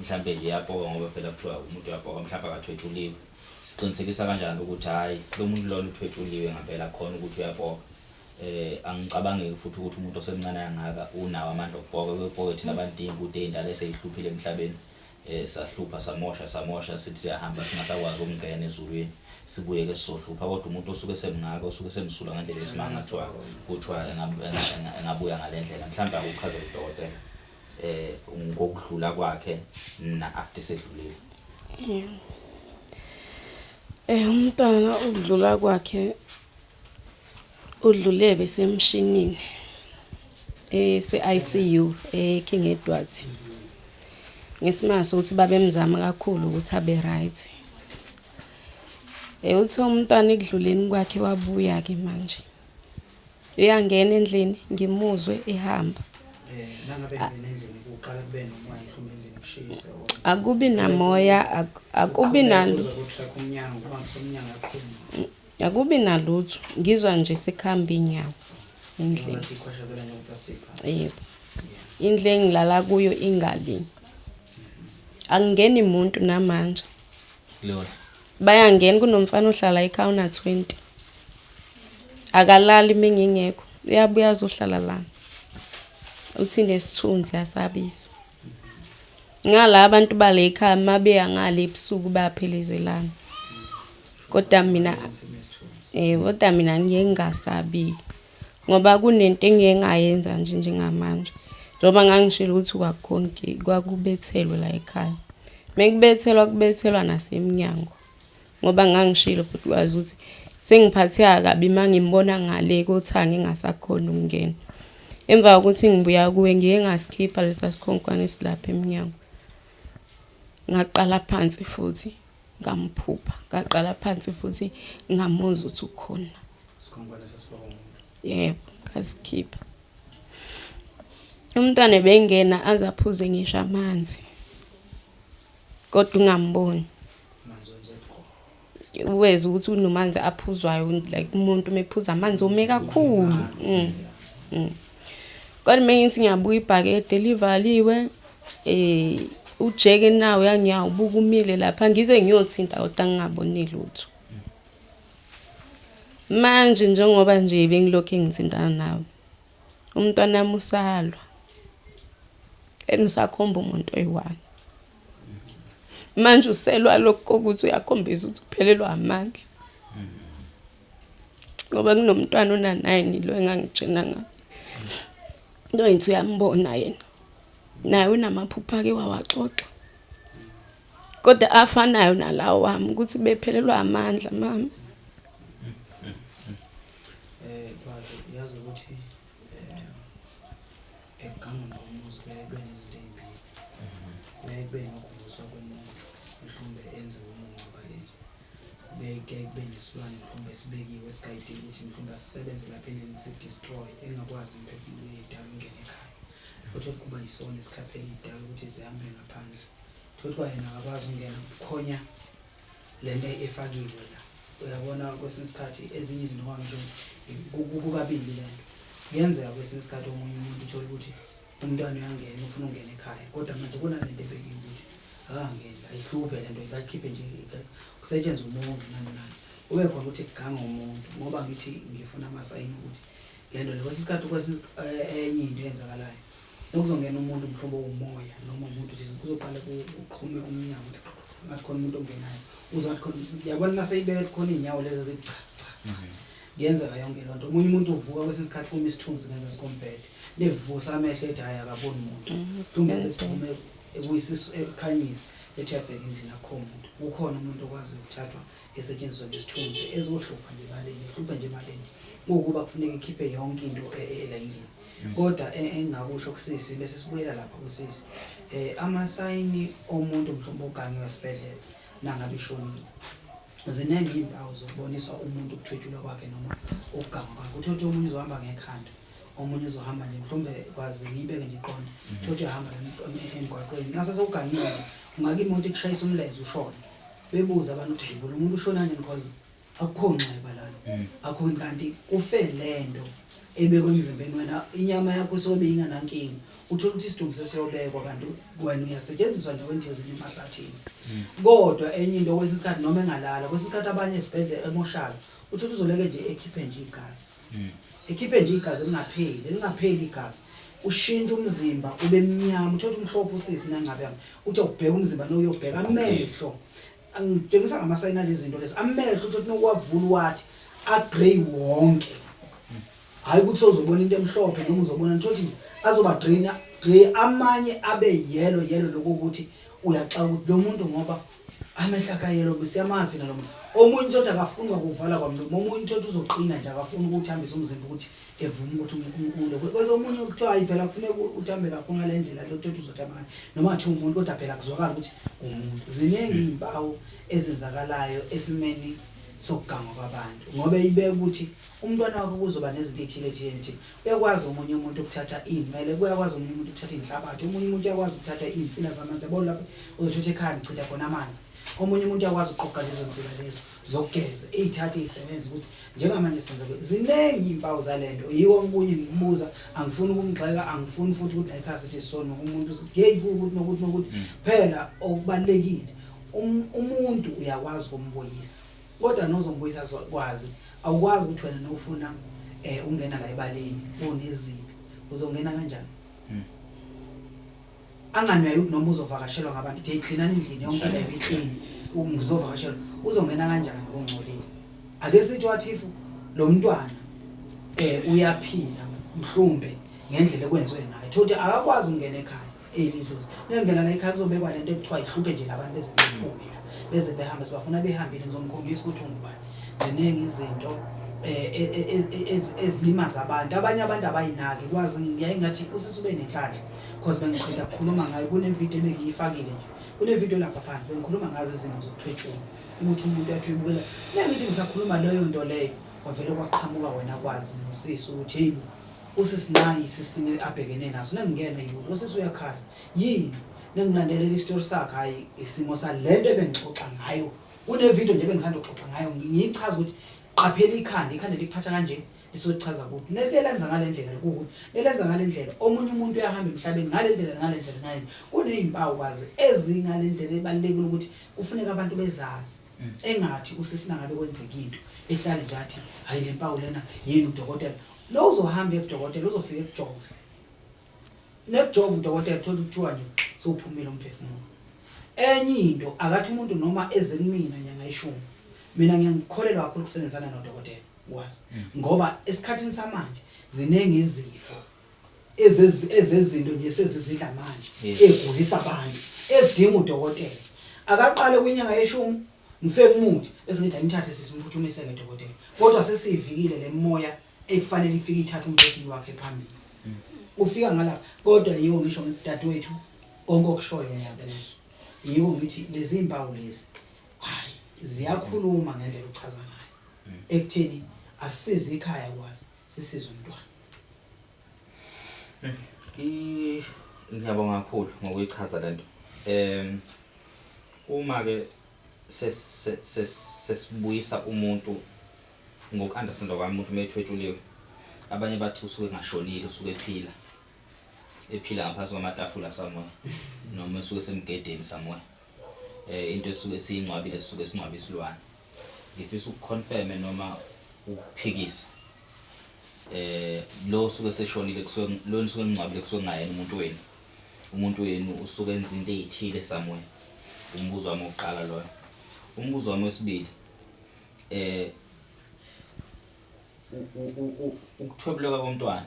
S1: mhlambe nje iyapoka ngoba phela kuthiwa umuntu uyapoka mhlambe akathwetshuliwe siqinisekisa kanjani ukuthi hayi lo muntu lona uthwetshuliwe ngempela khona ukuthi uyapoka angicabangi futhi ukuthi umuntu osemncane angaka unawo amandla okupoka kwepoke thina abantini ukuthi indala eseyihluphile emhlabeni sahlupha samosha sithi siyahamba singasakwazi ukungena ezulwini sibuye ke sizohlupha kodwa umuntu osuke semngaka osuke semsula ngendlela esimanga kuthiwa engabuya ngalendlela mhlawumbe akuchazela udokotela ngokudlula kwakhe na after sedlulile
S3: umntwana ukudlula kwakhe udlule besemshinini se-ICU King Edward ngesimase ukuthi babemzama kakhulu ukuthi abe right uthi umntwana ekudluleni kwakhe wabuya ke manje uyangena endlini ngimuzwe ehamba akubi namoya akubi nalo akubi nalutho ngizwa nje sekhamba inyawo endlini yebo indle engilala kuyo ingali angeni umuntu namanje
S1: Lord
S3: bayangena kunomfana ohlala ekhawuna 20 akalali mengingekho uyabuya azohlala la uthi nesithunzi yasabisa ngala abantu bale ekhaya mabe angale ebusuku bayaphelezelana kodwa mina ngiyengasabi ngoba kunento engiyengayenza nje njengamanje njengoba ngangishilo ukuthi kwakhonke kwakubethelwe la ekhaya kubethelwa nasemnyango ngoba ngangishilo futhi kwazi ukuthi sengiphatheka kabi mangimbona ngale kothanga engasakhona ukungena emva kokuthi ngibuya kuwe ngiye ngasikhipha lesa sikhonkwane silapha eminyango ngaqala phansi futhi ngamphupha ngaqala phansi futhi ngamuza ukuthi ukhona
S2: sikhonkwane sesibonga
S3: yebo ngasikhipha umntwana bengena azaphuze ngisho amanzi kodwa ungamboni uweza ukuthi unomanzi aphuzwayo like umuntu mephuza amanzi ome kakhulu Kodwa mengithi ngiyabuka ibhakede livaliwe ujeke nawe yangiyawubuka umile lapha ngize ngiyothinta kodwa ngingaboni lutho. Manje njengoba nje bengilokho ngithintana nawe. Umntwana wami usalwa. Enisakhomba umuntu oyi1. Manje uselwa lokho ukuthi uyakhombisa ukuthi uphelelwa amandla. Ngoba kunomntwana ona9 lo engangitshena ngayo. Lo yinto uyambona yena. Naye unamaphupha ke wawaxoxa. Kodwa afanayo nalawo wami ukuthi bephelelwa amandla mama.
S2: Bazi yazi ukuthi egangeni lomuzi benezinto ezimbili. Benokuvuswa komuntu mhlawumbe enze umuntu ngabaleli. Beke nesilwane mhlawumbe sibekiwe esigayidini ukuthi mhlawumbe asisebenze lapha endlini si-destroy engakwazi impilo yedala ungene ekhaya. Futhi kuba yisona isikhapheli idala ukuthi zihambe ngaphandle. Futhi yena akwazi ungena ukhonya lento efakiwe la. Uyabona kwesinye isikhathi ezinye izinto ngisho kukabili lento. Kuyenzeka kwesinye isikhathi omunye umuntu uthola ukuthi umntwana uyangena ufuna ungena ekhaya kodwa manje kunalento ebekiwe ukuthi akangena ayihluphe lento ibakhiphe nje kusetshenzwe umuzi nani. Ube khona ukuthi kuganga umuntu ngoba ngithi ngifuna amasayini ukuthi lento kwesinye isikhathi enye into yenzakalayo. Nokuzongena umuntu mhlobo womoya noma umuntu uthi kuzoqala uqhume umnyango ukuthi ngathi khona umuntu ongenayo uzathi khona yabona naseyibeke khona inyawo lezi ezicha kuyenzeka yonke lonto. Omunye umuntu uvuka kwesinye isikhathi kuma isithunzi ngenza sikombhede levusa amehlo ethi hayi akaboni umuntu mhlawumbe eziphume ekuyisiso ekhanyisa ethi yabheka endlini akho umuntu. Kukhona umuntu okwazi ukuthathwa esetshenziswa ngesithunzi ezohlupha nje baleni ehlupha nje baleni ukuba kufuneka ikhiphe yonke into ela endlini. Kodwa engakusho kusisi bese sibuyela lapha kusisi amasayini omuntu mhlawumbe ogangiwe esibhedlela nangabe ishonile. Ziningi impawu zokuboniswa umuntu ukuthwetshulwa kwakhe noma ukuganga kwakhe. Uthothi omunye uzohamba ngekhanda, omunye uzohamba nje mhlawumbe kwazi ngiyibeke nje iqonda. Uthothi uyahamba emgwaqweni nase sewugangiwe ungake imoto ikushayisa umlenze ushona. Bebuza abantu ukuthi lo muntu ushonani because akukho nxeba lana. Akho kanti kufe lento ebekwe emzimbeni wena inyama yakho sobe inganankinga. Uthola ukuthi isidumbu sesiyobekwa kanti wena uyasetshenziswa nje wentezini emahlathini. Kodwa enye into kwesikhathi noma engalala kwesikhathi abanye esibhedlela emoshaka uthola uzoleke nje ekhiphe nje igazi. Ekhiphe nje igazi lingapheli igazi. Ushintsha umzimba ube emnyama uthola umhlophe usisi nangabe uthi ubheka umzimba noyobheka amehlo. Angitshengisa ngamasayina lezi zinto lezi amehlo uthola nokwavula wathi agrey wonke. Hayi ukuthi uzobona into emhlophe noma uzobona nje azoba grey amanye abe yellow lokho ukuthi uyaxa ukuthi lo muntu ngoba amehla ka yellow besiyamazi na lo muntu. Omunye uthi akafuni ukuvala kwamlo, omunye uthi uzoqina nje akafuni ukuthi hambise umzimba ukuthi evume ukuthi umuntu kwese omunye ukuthiwa ayiphela kufuneka uthambe kakhulu ngale ndlela lo uthi uzothamba ngayo noma athi umuntu kodwa phela kuzwakala ukuthi umuntu. Ziningi impawu ezenzakalayo esimeni sokuganga kwabantu ngoba ibeka ukuthi umntwana wakho kuzoba nezinto ezithile. Uyakwazi omunye umuntu ukuthatha imele, uyakwazi omunye umuntu ukuthatha inhlabathi, omunye umuntu uyakwazi ukuthatha izinsila zamanzi yabo lapho uzothatha ekhaya ngicitha khona amanzi. Omunye umuntu uyakwazi ukuqoqa lezo nsila lezo zokugeza ezithathe izisebenza ukuthi njengamanje senza ziningi impawu zalento. Yiwo omunye ngikubuza angifuni ukumgxeka angifuni futhi ukuthi ekhaya sithi sona umuntu gave ukuthi nokuthi phela okubalekile umuntu uyakwazi ukumboyisa kodwa nozombuyisa kwazi awukwazi ukuthi wena nofuna ungena la ebaleni unezibi uzongena kanjani. Anganwaye noma uzovakashelwa ngabantu ukuthi ecleanani endlini yonke le eclean uzovakashelwa uzongena kanjani ongcolile. Ake sithi wathifu lo mntwana uyaphila mhlumbe ngendlela ekwenziwe ngayo thothi akakwazi ungena ekhaya elidlozi nengena la ekhaya kuzobekwa lento ekuthiwa ihluphe nje labantu beze bephumile beze behambe sibafuna behambile ngizomkhombisa ukuthi ungubani. Ziningi izinto ezilimaza abantu abanye abantu abayinaki kwazi ngiyaye ngathi usisi ube nenhlanhla because bengiqeda ukukhuluma ngayo kune video ebengiyifakile nje kune video lapha phansi bengikhuluma ngazo izimo zokuthwetshula ukuthi umuntu yathi uyibukela nengithi ngisakhuluma leyo nto leyo wavele kwaqhamuka wena kwazi nosisi ukuthi hey usisi nayi sisine abhekene naso nengingena yibo usisi uyakhala yini nengilandelela istory sakhe hayi isimo salento ebengixoxa ngayo une video nje bengisanda ukuxoxa ngayo ngiyichaza ukuthi qaphela ikhanda likuphatha kanje lisuchaza ukuthi nelenza ngalendlela ukuthi nelenza ngalendlela omunye umuntu uyahamba emhlabeni ngalendlela kunezimpawu kwazi ezingalendlela ebalekile ukuthi kufuneka abantu bezazi engathi usisina ngabe kwenzeka into ehlale nje athi hayi le mpawu lena yini udokotela lo uzohamba ekudokotela uzofika ekujove nekujova udokotela thola ukuthiwa nje sophumile umphefumulo enye into akathi umuntu noma ezelimina nyanga ishumi mina ngiyangikholelwa kakhulu kusebenzana nodokotela wazi ngoba esikhathini samanje zinenge izifo ezezinto nje sezizidla manje egulisa abantu ezidinga udokotela akaqale kwinyanga yeshumi ngifeke umuthi bese ngithi ayimthathe sisimphuthumise ngedokotela kodwa sesiyivikile lemoya ekufanele ifike ithathe umphefumulo wakhe phambili ufika ngala kodwa yiwo ngisho ngidadewethu konke okushoyo ngiyabezwa yiwo ngithi lezi impawu lezi hayi ziyakhuluma ngendlela uchaza ngayo ekutheni asisize ikhaya kwazi sisize umntwana
S1: ngiyabonga kakhulu ngokuyichaza lento uma ke sesibuyisa umuntu ngokunderstand kwami umuntu methwethuliwe abanye bathi usuke ngashonile usuke ephila ngaphansi kwamatafula somewhere noma usuke semgedeni somewhere into esuke siyingcwabile esuke singcwabe isilwane ngifisa ukuconfirm noma ukuphikisa lo suke seshonile kusuke lo nisuke ngcwabile kusuke ngayena umuntu wenu usuke enza into ezithile somewhere umbuzo wami oqala loyo umbuzo wami wesibili ukuthwebuleka komntwana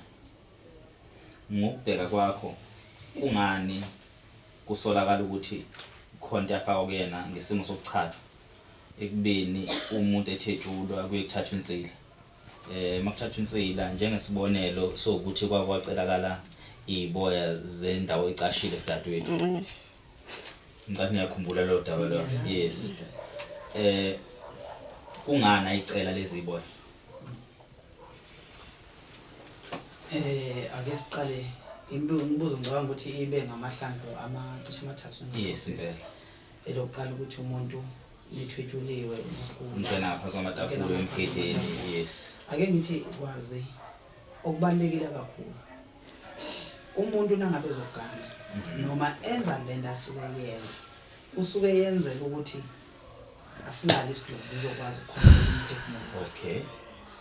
S1: ngokubheka kwakho kungani kusolakala ukuthi khonto yafaka kuyena ngesimo sokuchaza ekubeni umuntu ethetshulwa kuyekuthathwa insila makuthathwa insila njengesibonelo sokuthi kwacelakala iboya zendawo ecashile dadewethu ngani ngiyakhumbula lo daba lo yes kungani ayicela lezi boya
S2: ake siqale imibuzo ngicabanga ukuthi ibe ngamahlandlo amacishe amathathu
S1: yes impela
S2: elokuqala ukuthi umuntu lithwethuliwe
S1: ngena phakathi kwamatafula emgedeni yes
S2: ake ngithi kwazi okubalekile kakhulu umuntu nangabe ezogana noma enza lento asuke yenza usuke yenzela ukuthi asilale isidumbu uzokwazi ukukhona umphefumulo
S1: okay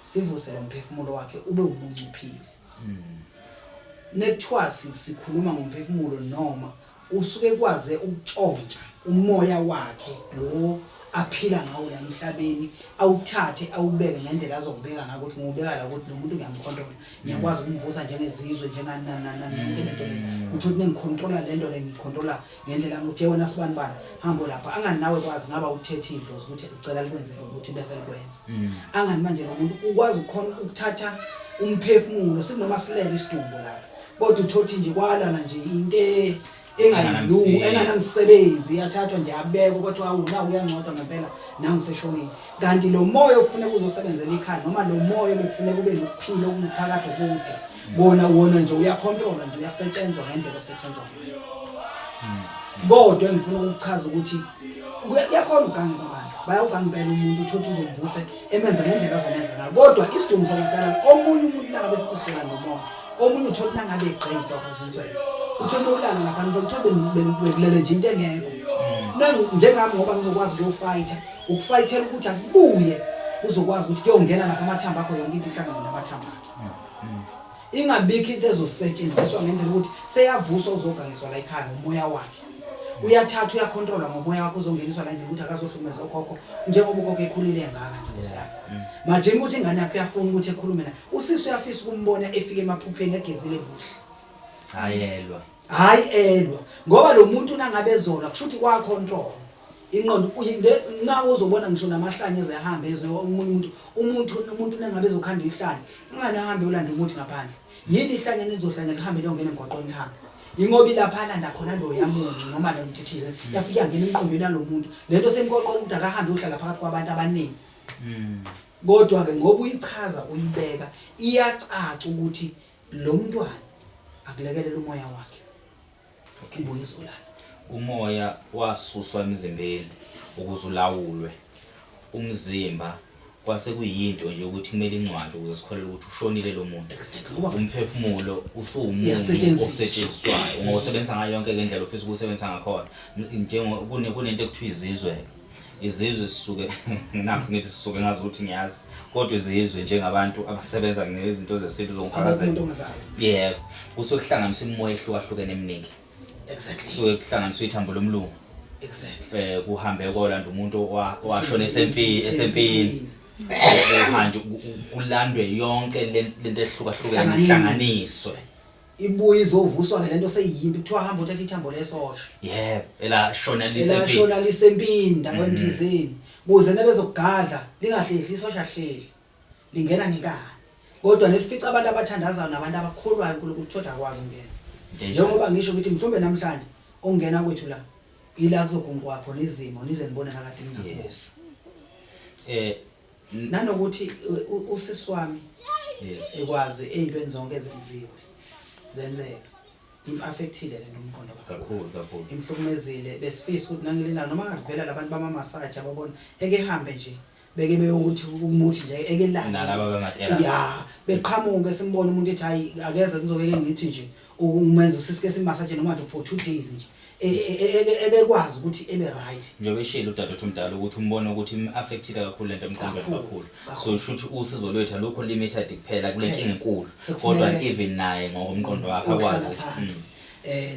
S2: sivuse lo mphefumulo wakhe ube umuncuphile nekuthiwa sikhuluma ngomphefumulo noma usuke kwaze ukutshontsha umoya wakhe lo aphila ngawo la emhlabeni awuthathe awubeke ngendlela azokubeka ngayo ukuthi ngubeka la ukuthi lo muntu ngiyamcontrol ngiyakwazi ukumvusa njengezizwe njenganana yonke lento le uthi ngicontrola lento le ngicontrola ngendlela ukuthi wena sibani bani hambo lapha angani nawe kwazi ngaba uthethe idlozi ukuthi ucela likwenzele ukuthi bese likwenza angani manje lo muntu ukwazi ukuthatha umphefumulo sikunoma silele isidumbu lapha kodwa uthothi nje kwalana nje into enganamsebenzi iyathathwa nje abekho kodwa awuna uyancotha ngempela nangiseshonini kanti lo moya okufuneka uzosebenzela ikhaya noma lo moya bekufuneka kube nokuphila okuphakathi okude wona nje uyacontrola nje uyasetshenzwa ngendlela osetshenzwa ngayo kodwa engifuna ukuchaza ukuthi kuyakhona uganga kwabantu bayawuganga impela umuntu uthothi uzomvuse emenza ngendlela azomenza ngayo kodwa isidumbu sokusala omunye umuntu la bese sisola nomoya omunye uthothi nangabe egqejwa kwazinsweni uthola ulala ngaphandle uthobe bekulele nje into engekho njengami ngoba ngizokwazi ukufayithela ukuthi akubuye uzokwazi ukuthi kuyongena lapha amathamba akho yonke into ihlangana namathamba akhe ingabikho into ezosetshenziswa ngendlela ukuthi seyavuswa uzogangiswa la ekhaya ngomoya wakhe uyathatha uyacontrola ngomoya wakhe uzongeniswa la nje ukuthi akazohlumeza ukhokho njengoba ukhokho ekhulile ngaka nje ngosiyapha manje ukuthi ingane yakhe uyafuna ukuthi ekhulume naye usisi uyafisa ukumbona efike emaphupheni egezile buhle hayi elwa ngoba lo muntu nangabe ezona kushuthi kwa control inqondo nawo uzobona ngisho namahlanye ezahamba umuntu nangabe ezokhanda ihlanye ingane ahambe ulanda umuthi ngaphandle yini ihlanye nizohlanya lihambe liyongena emgwaqweni lihambe ingoba ilapha landa khona lo yamuncu noma lo mthithize yafika ngena emqondweni yalo muntu lento semqoqo ukuthi akahambe uhlala phakathi kwabantu abaningi kodwa ke ngoba uyichaza uyibeka iyacaca ukuthi lo mntwana akulekelela umoya wakhe ubuye izolala
S1: umoya wasuswa emzimbeni ukuze ulawulwe umzimba kwase kuyinto nje ukuthi kumele incwadi ukuze sikholele ukuthi ushonile lo muntu.
S2: Exactly.
S1: Umphefumulo usuwumuntu
S2: Uyasetshenziswa.
S1: osetshenziswayo ngokusebenzisa ngayo yonke ngendlela ofisa ukusebenzisa ngakhona. Kunento ekuthiwa izizwe sisuke nakho ngithi sisuke ngazi ukuthi ngiyazi kodwa izizwe njengabantu abasebenza ngezinto zesintu zomphakathi. Yebo, kusuke kuhlanganiswa imimoya ehlukahlukene eminingi.
S2: Exactly.
S1: Kusuke kuhlanganiswa ithambo lomlungu.
S2: Exactly.
S1: Kuhambe kolanda umuntu washona esempini. Manje kulandwe yonke lento ehlukahlukene ihlanganiswe.
S2: Ibuye izovuswa ngelento seyiyimbi kuthiwa hamba uthatha ithambo lesosha.
S1: Yebo, elashona
S2: lisempini ndaweni thizeni. Kuze nebezokugadla lingahlehli isosha hlehli. Lingena ngekani. Kodwa nelifica abantu abathandazayo nabantu abakholwayo uNkulunkulu ukuthi akwazi ukungena. Njengoba ngisho ukuthi mhlawumbe namhlanje ongena kwethu la ila kuzogunqwa khona izimo nize nibone nakade ningakho.
S1: Yes.
S2: Nanokuthi usisi wami ekwazi ezintweni zonke ezenziwe zenzeka im-affectile le nomqondo
S1: kakhulu.
S2: Imhlukumezile besifisa ukuthi nangilina noma ngavela labantu bama massage ababona ekehambe nje beke beyokuthi umuthi nje ekelala
S1: nalabo bangatela.
S2: Ya beqhamuke simbona umuntu ethi hayi akeze ngizokeke ngithi nje ukumenza usisike simassage noma for 2 days nje ekekwazi ukuthi ebe right.
S1: Njengoba eshilo udadewethu umdala ukuthi umbone ukuthi im-affectile kakhulu lento emqondweni kakhulu. So shuthi usizo lwethu alukho limited kuphela kule nkinga enkulu kodwa even naye ngokomqondo wakhe akwazi.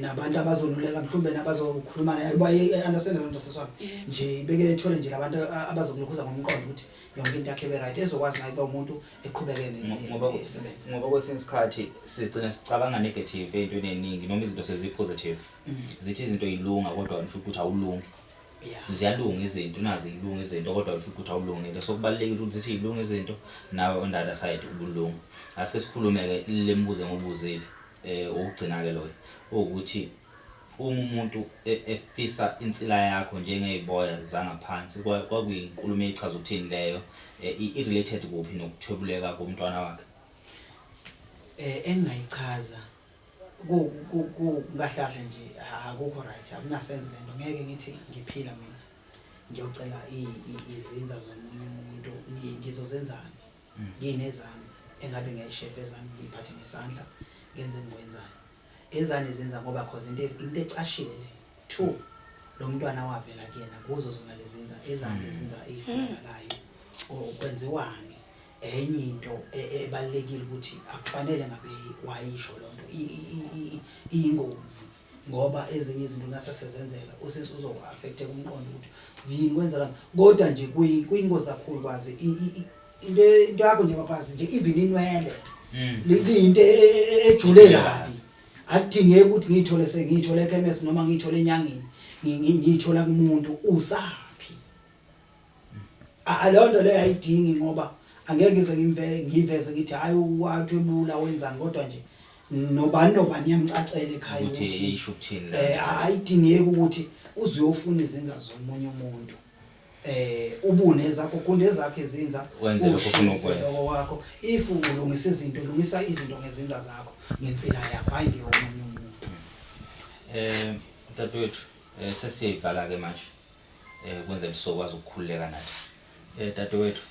S2: Nabantu abazoluleka mhlawumbe nabazokhuluma naye baye understand lento sesona nje beke ethole nje labantu abazokulukhuza ngomqondo ukuthi yonke into yakhe be right ezokwazi naye kuba umuntu eqhubekene nesebenza.
S1: Ngoba kwesinye isikhathi sigcina sicabanga negative ezintweni eziningi noma izinto sezipositive. Zithi izinto yilunga kodwa ufika ukuthi awulungi. Ziyalunga izinto nazi ilunga izinto kodwa ufika ukuthi awulungile. So kubalekile ukuthi zithi ilunga izinto nawe on the other side ubulunga. Asike sikhulume ke lembuzo ngobuzeli ukugcina ke loyo ukuthi umuntu efisa insila yakho njengey'boya zangaphansi kwakuyinkulumo echaza ukuthini leyo i-related kuphi nokuthwebuleka komntwana wakhe.
S2: Engingayichaza ngahlahle nje akukho right akunasense lento ngeke ngithi ngiphila mina ngiyocela izinza zomunye umuntu ngizozenzani nginezami engabe ngiyishefe ezami ngiphathe ngesandla ngenze ngikwenzayo ezani zenza ngoba cause into ecashile 2 lo mntwana wavela kuyena kuzo zona lezinza ezani lezinza ezifunakalayo okwenziwani enye into ebalekile ukuthi akufanele ngabe wayisho lonto iyingozi ngoba ezinye izinto nasesezenzeka usisi uzoaffecte kumqondo ukuthi yini kwenzakani kodwa nje kuyingozi kakhulu kwazi into yakho nje bakwazi nje even inwele into ejule kabi akudingeki ukuthi ngiyithole ekhemesi noma ngiyithole enyangeni ngiyithola kumuntu usaphi alonto leyo ayidingi ngoba angeke ngize ngiveze ngithi hayi wathwebula wenzani kodwa nje nobani yamcacela ekhaya
S1: ukuthi isho ukuthini
S2: ayidingeki ukuthi uzuyofuna izinza zomunye umuntu ubune zakho kunde zakhe izinza
S1: wenze lokho ufuna ukwenza
S2: wakho if ulungisa izinto ngezinza zakho ngensila yakho hayi ngeyomunye umuntu.
S1: Dadewethu sesiyivala ke manje kwenze lisokwazi ukukhululeka nathi. Dadewethu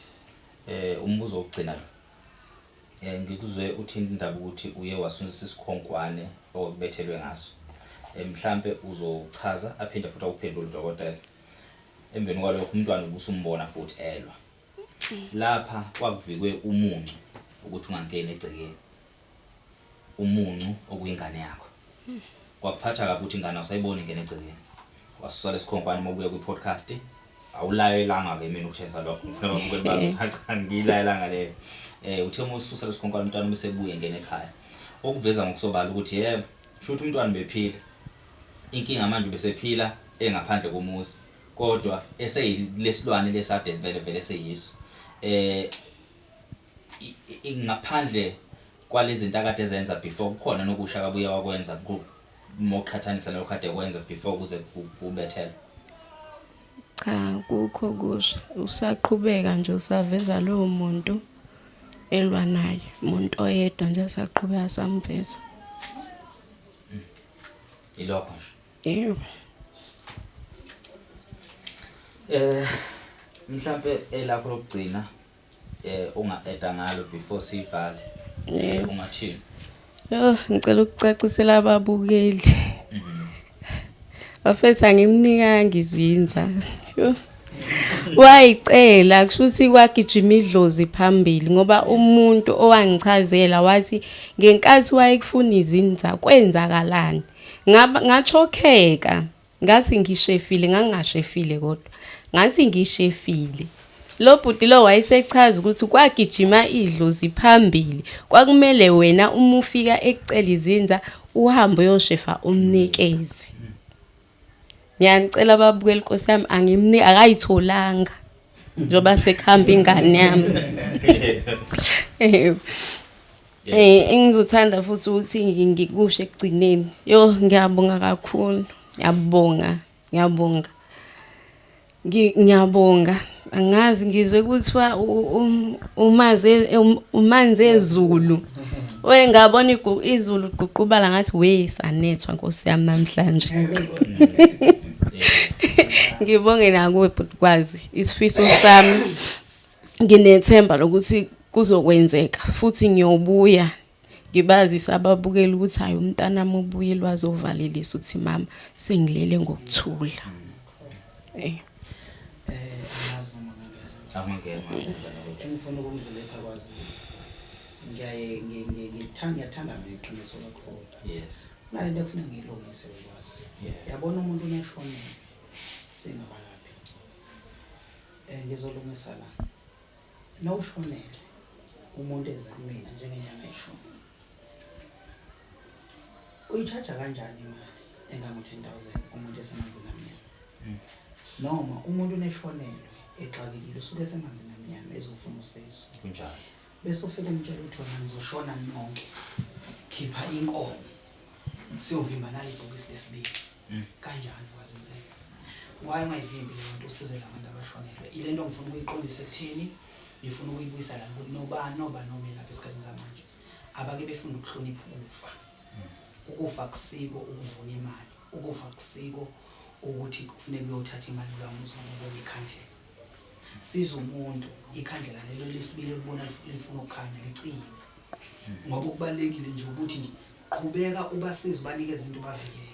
S1: umbuzo wokugcina lo ngikuzwe uthini indaba ukuthi uye wasunisa isikhonkwane okubethelwe ngaso. Mhlambe uzochaza aphinde futhi awuphendule udokotela. Emveni kwalokho umntwana ubusumbona futhi elwa. Lapha kwakuvikwe umuncu ukuthi ungangeni egcekeni. Umuncu okuyingane yakho. Kwakuphatha kabi ukuthi ingane awusayiboni ingene egcekeni. Wasusala isikhonkwane mobuye kwi-podcast. Awulayelanga ke mina ukuthenza lokho. Ngifuna ukuthi bazochacha ngilayelanga leyo. Uthe uma ususa lesikhonkwane umntwana umesebuye ngene ekhaya. Okuveza ngokusobala ukuthi yebo, shuthi umntwana bephila. Inkinga manje besephila engaphandle komuzi. Kodwa eseyilesilwane lesade vele seyiso. Ingaphandle kwalezi zinto akade ezenza before kukhona nokusha kabuye wakwenza moqhathanisa lokho kade kwenza before kuze kubethela.
S3: Cha kukho kusho usaqhubeka nje usaveza lo muntu elwa naye umuntu oyedwa nje asaqhubeka samveza.
S1: Ilokho nje.
S3: Yebo.
S1: Mhlambe elakho lokugcina unga-eda ngalo before sivale ungathini?
S3: Ngicela ukucacisela ababukeli. Bafethu angimnikanga izinza. Wayicela kusho ukuthi kwagijima idlozi phambili ngoba umuntu owangichazela wathi ngenkathi wayekufuna izinza kwenzakalani. Ngachokheka ngathi ngishefile ngangashefile kodwa ngathi ngishefile. Lo bhuti lo wayesechaza ukuthi kwagijima idlozi phambili kwakumele wena uma ufika ekucela izinza uhambe uyoshefa umnikezi. Ngiyacela ababukeli Nkosi yami akayitholanga njoba sekhamba ingane yami. Engizothanda futhi ukuthi ngikusho ekugcineni. Ngiyabonga kakhulu. Ngiyabonga. Angazi ngizwe kuthiwa umanzi ezulu. Ngabona izulu guqubala ngathi sanethwa Nkosi yami namhlanje. Ngibonge nakuwe bhuti kwazi isifiso sami nginethemba lokuthi kuzokwenzeka futhi ngiyobuya ngibazisa ababukeli ukuthi hayi umntanami ubuye lwazovalelisa uthi mama sengilele ngokuthula.
S2: Engifuna ukudlulisa kwazi ngiyathanda neqiniso kakhulu.
S1: Yes.
S2: Nalento ekufuneka ngiyilungise kwazi. Yabona umuntu uneshonile singabalaphi. Ngizolungisa la. Nawushonele umuntu ezamina njengenyanga eshona. Uyichaja kanjani imali engango 10,000 umuntu esemanzini amnyama? Noma umuntu uneshonelwe exakekile usuke esemanzini amnyama ezofuna usizo.
S1: Kunjalo.
S2: Bese ufike umtshela ukuthi wena nizoshona nonke. Khipha inkomo. Siyovimba nalibhokisi lesibili. Kanjani kwazenzeka? Why ungayivimbi le nto usize labantu abashonelwe? Ile nto ngifuna ukuyiqondisa ekutheni, ngifuna ukuyibuyisa la ukuthi noba noma lapha esikhathini samanje. Abake befuna ukuhlonipha ukufa. Ukufa kusiko ukuvuna imali. Ukufa kusiko ukuthi kufuneka uyothatha imali lwamuzi ngokubona ikhandlela. Siza umuntu ikhandlela lelo lesibili libona lifuna ukukhanya licime. Ngoba kubalekile nje ukuthi qhubeka ubasiza banikeze into bavikele.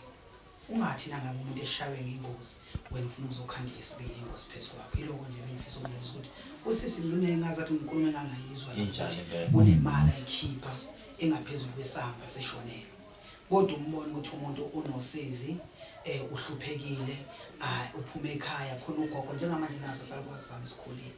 S2: Ungathi nangabe umuntu eshawe ngengozi wena ufuna ukuzokhandela isibili ingozi phezulu kwakho. Iloko nje bengifisa ukudlulisa ukuthi usisi lune ngazathi uNkulunkulu engangayizwa ukuthi kunemali ayikhipha engaphezulu kwesamba seshonela. Kodwa umbone ukuthi umuntu unosizi uhluphekile uphume ekhaya khona ugogo njengamanje nasa salukwazi sami sikhulile.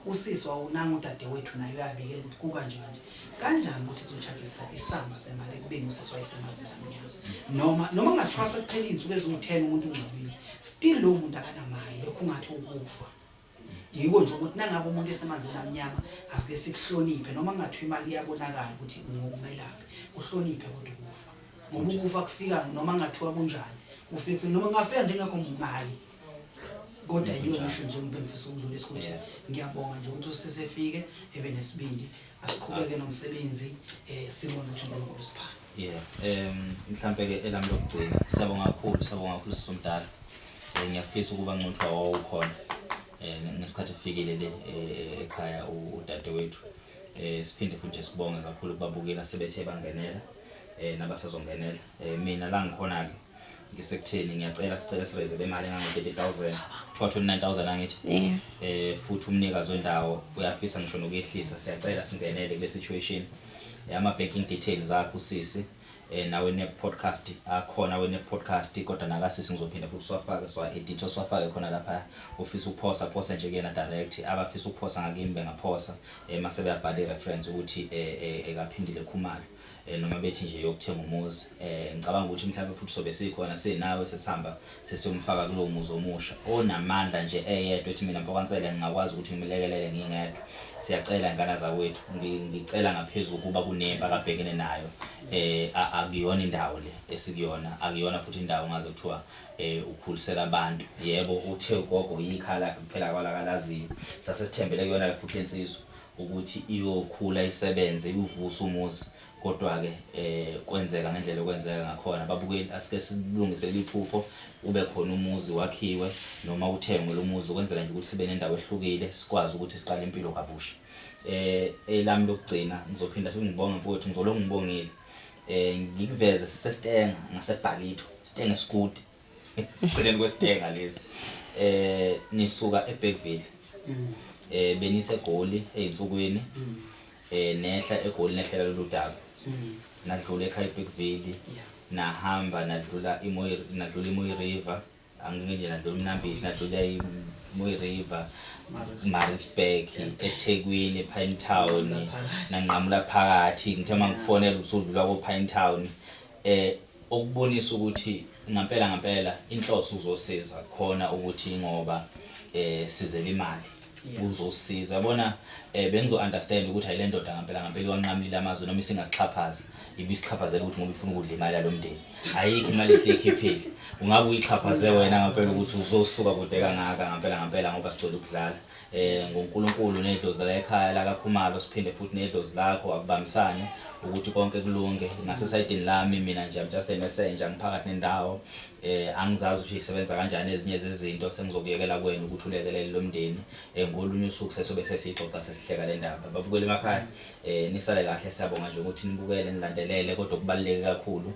S2: Usisi wawunanga udade wethu naye uyabikela ukuthi kukanje kanje. Kanjani ukuthi kuzochajisa isamba semali ekubeni usisi wayesemanzini amnyama. Noma ngathiwa sekuphela insuku eziwu10 umuntu ungcwabile. Still lo muntu akanamali lokhu ngathi ukufa. Yiko nje ukuthi nangabe umuntu esemanzini amnyama afike sikuhloniphe noma ngathiwa imali iyabonakala ukuthi ngokumelaphi. Uhloniphe kodwa ukufa. Ngoba ukufa kufika noma ngathiwa kunjani. Ufike noma ngafika njengakho imali. Kodwa yiyo ngisho nje ngibengifisa ukudlulisa ukuthi ngiyabonga nje ukuthi usisefike ebe nesibindi asiqhubeke nomsebenzi sibone ukuthi uNkulunkulu usiphana.
S1: Mhlambe ke elami lokugcina siyabonga kakhulu sisomdala. Ngiyafisa ukuba nqothwa wawukhona ngesikhathi efikile le ekhaya udade wethu. Siphinde futhi sibonge kakhulu kubabukela sebethe bangenela nabasazongenela. Mina la ngikhona ke ngisekutheni ngiyacela sireze bemali engango 30,000 29,000 angithi. Futhi umnikazi wendawo uyafisa ngisho nokuyehlisa siyacela singenele kule situation. Ama banking details akho usisi nawe ne podcast akhona wena podcast kodwa nakasisi ngizophinda futhi siwafake edit siwafake khona lapha ofisa ukuphosa nje kuyena direct abafisa ukuphosa ngakimi bengaphosa mase beyabhala reference ukuthi ekaphindile khumali noma bethi nje yokuthenga umuzi. Ngicabanga ukuthi mhlawumbe futhi sobe sikhona sinawe sesihamba sesiyomfaka kulowo muzi omusha onamandla nje eyedwa ethi mina mfokansele ngingakwazi ukuthi ngimlekelele ngingedwa. Siyacela ingane zawethu ngicela ngaphezulu kuba kunempa kabhekene nayo. Akuyona indawo le esikuyona akuyona futhi indawo ngaze kuthiwa ukhulisela abantu. Yebo uthe ugogo yikhala kuphela kwalakalaziyo sasesithembele kuyona ke futhi insizwa ukuthi iyokhula isebenze ivusa umuzi. Kodwa ke kwenzeka ngendlela okwenzeka ngakhona ababukeli asike silungise liphupho ube khona umuzi wakhiwe noma uthengwe lo muzi ukwenzela nje ukuthi sibe nendawo ehlukile sikwazi ukuthi siqale impilo kabusha. elami lokugcina ngizophinda futhi ngibonge mfowethu ngizolo ngibongile ngikuveze sesitenga ngaseBhalito sitenga esikude siceleni kwesitenga lesi nisuka eBergville benise eGoli einsukwini nehla eGoli nehlela loludaba nadlula ekhaya eBergville nahamba nadlula imoyi river angeke nje nadlula uMnambishi nadlula imoyi river Maritzburg eThekwini ePinetown nanqamula phakathi ngithe mangifonela usudlula koPinetown okubonisa ukuthi ngempela inhloso uzosiza khona ukuthi ngoba sizele imali uzosiza yabona bengizo understand ukuthi ayile ndoda ngempela wanqamlile amazwi noma isingasixhaphaza ibisixhaphazela ukuthi ngoba ifuna ukudla imali yalomndeni ayikho imali esikhiphile ungabe uyixhaphaze wena ngempela ukuthi uzosuka kude kangaka ngempela ngoba sicela ukudlala ngoNkulunkulu nedlozi la ekhaya la kaKhumalo siphinde futhi nedlozi lakho akubambisane ukuthi konke kulunge ngasesayidini lami mina nje just a messenger ngiphakathi nendawo angizazi ukuthi isebenza kanjani ezinye zezinto sengizokuyekela kwena ukuthi ulekelele lomndeni ngolunye usuku sesobe sesixoxa sesihleka le ndaba babukele emakhaya nisale kahle siyabonga nje ukuthi nibukele nilandelele kodwa kubaluleke kakhulu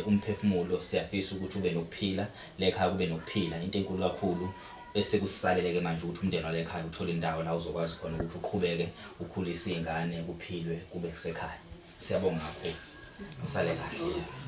S1: umphefumulo siyafisa ukuthi ube nokuphila lekhaya kube nokuphila into enkulu kakhulu esekusisaleleke manje ukuthi umndeni walekhaya uthola indawo la uzokwazi khona ukuthi uqhubeke ukhulise izingane kuphilwe kube kusekhaya siyabonga kakhulu nisale kahle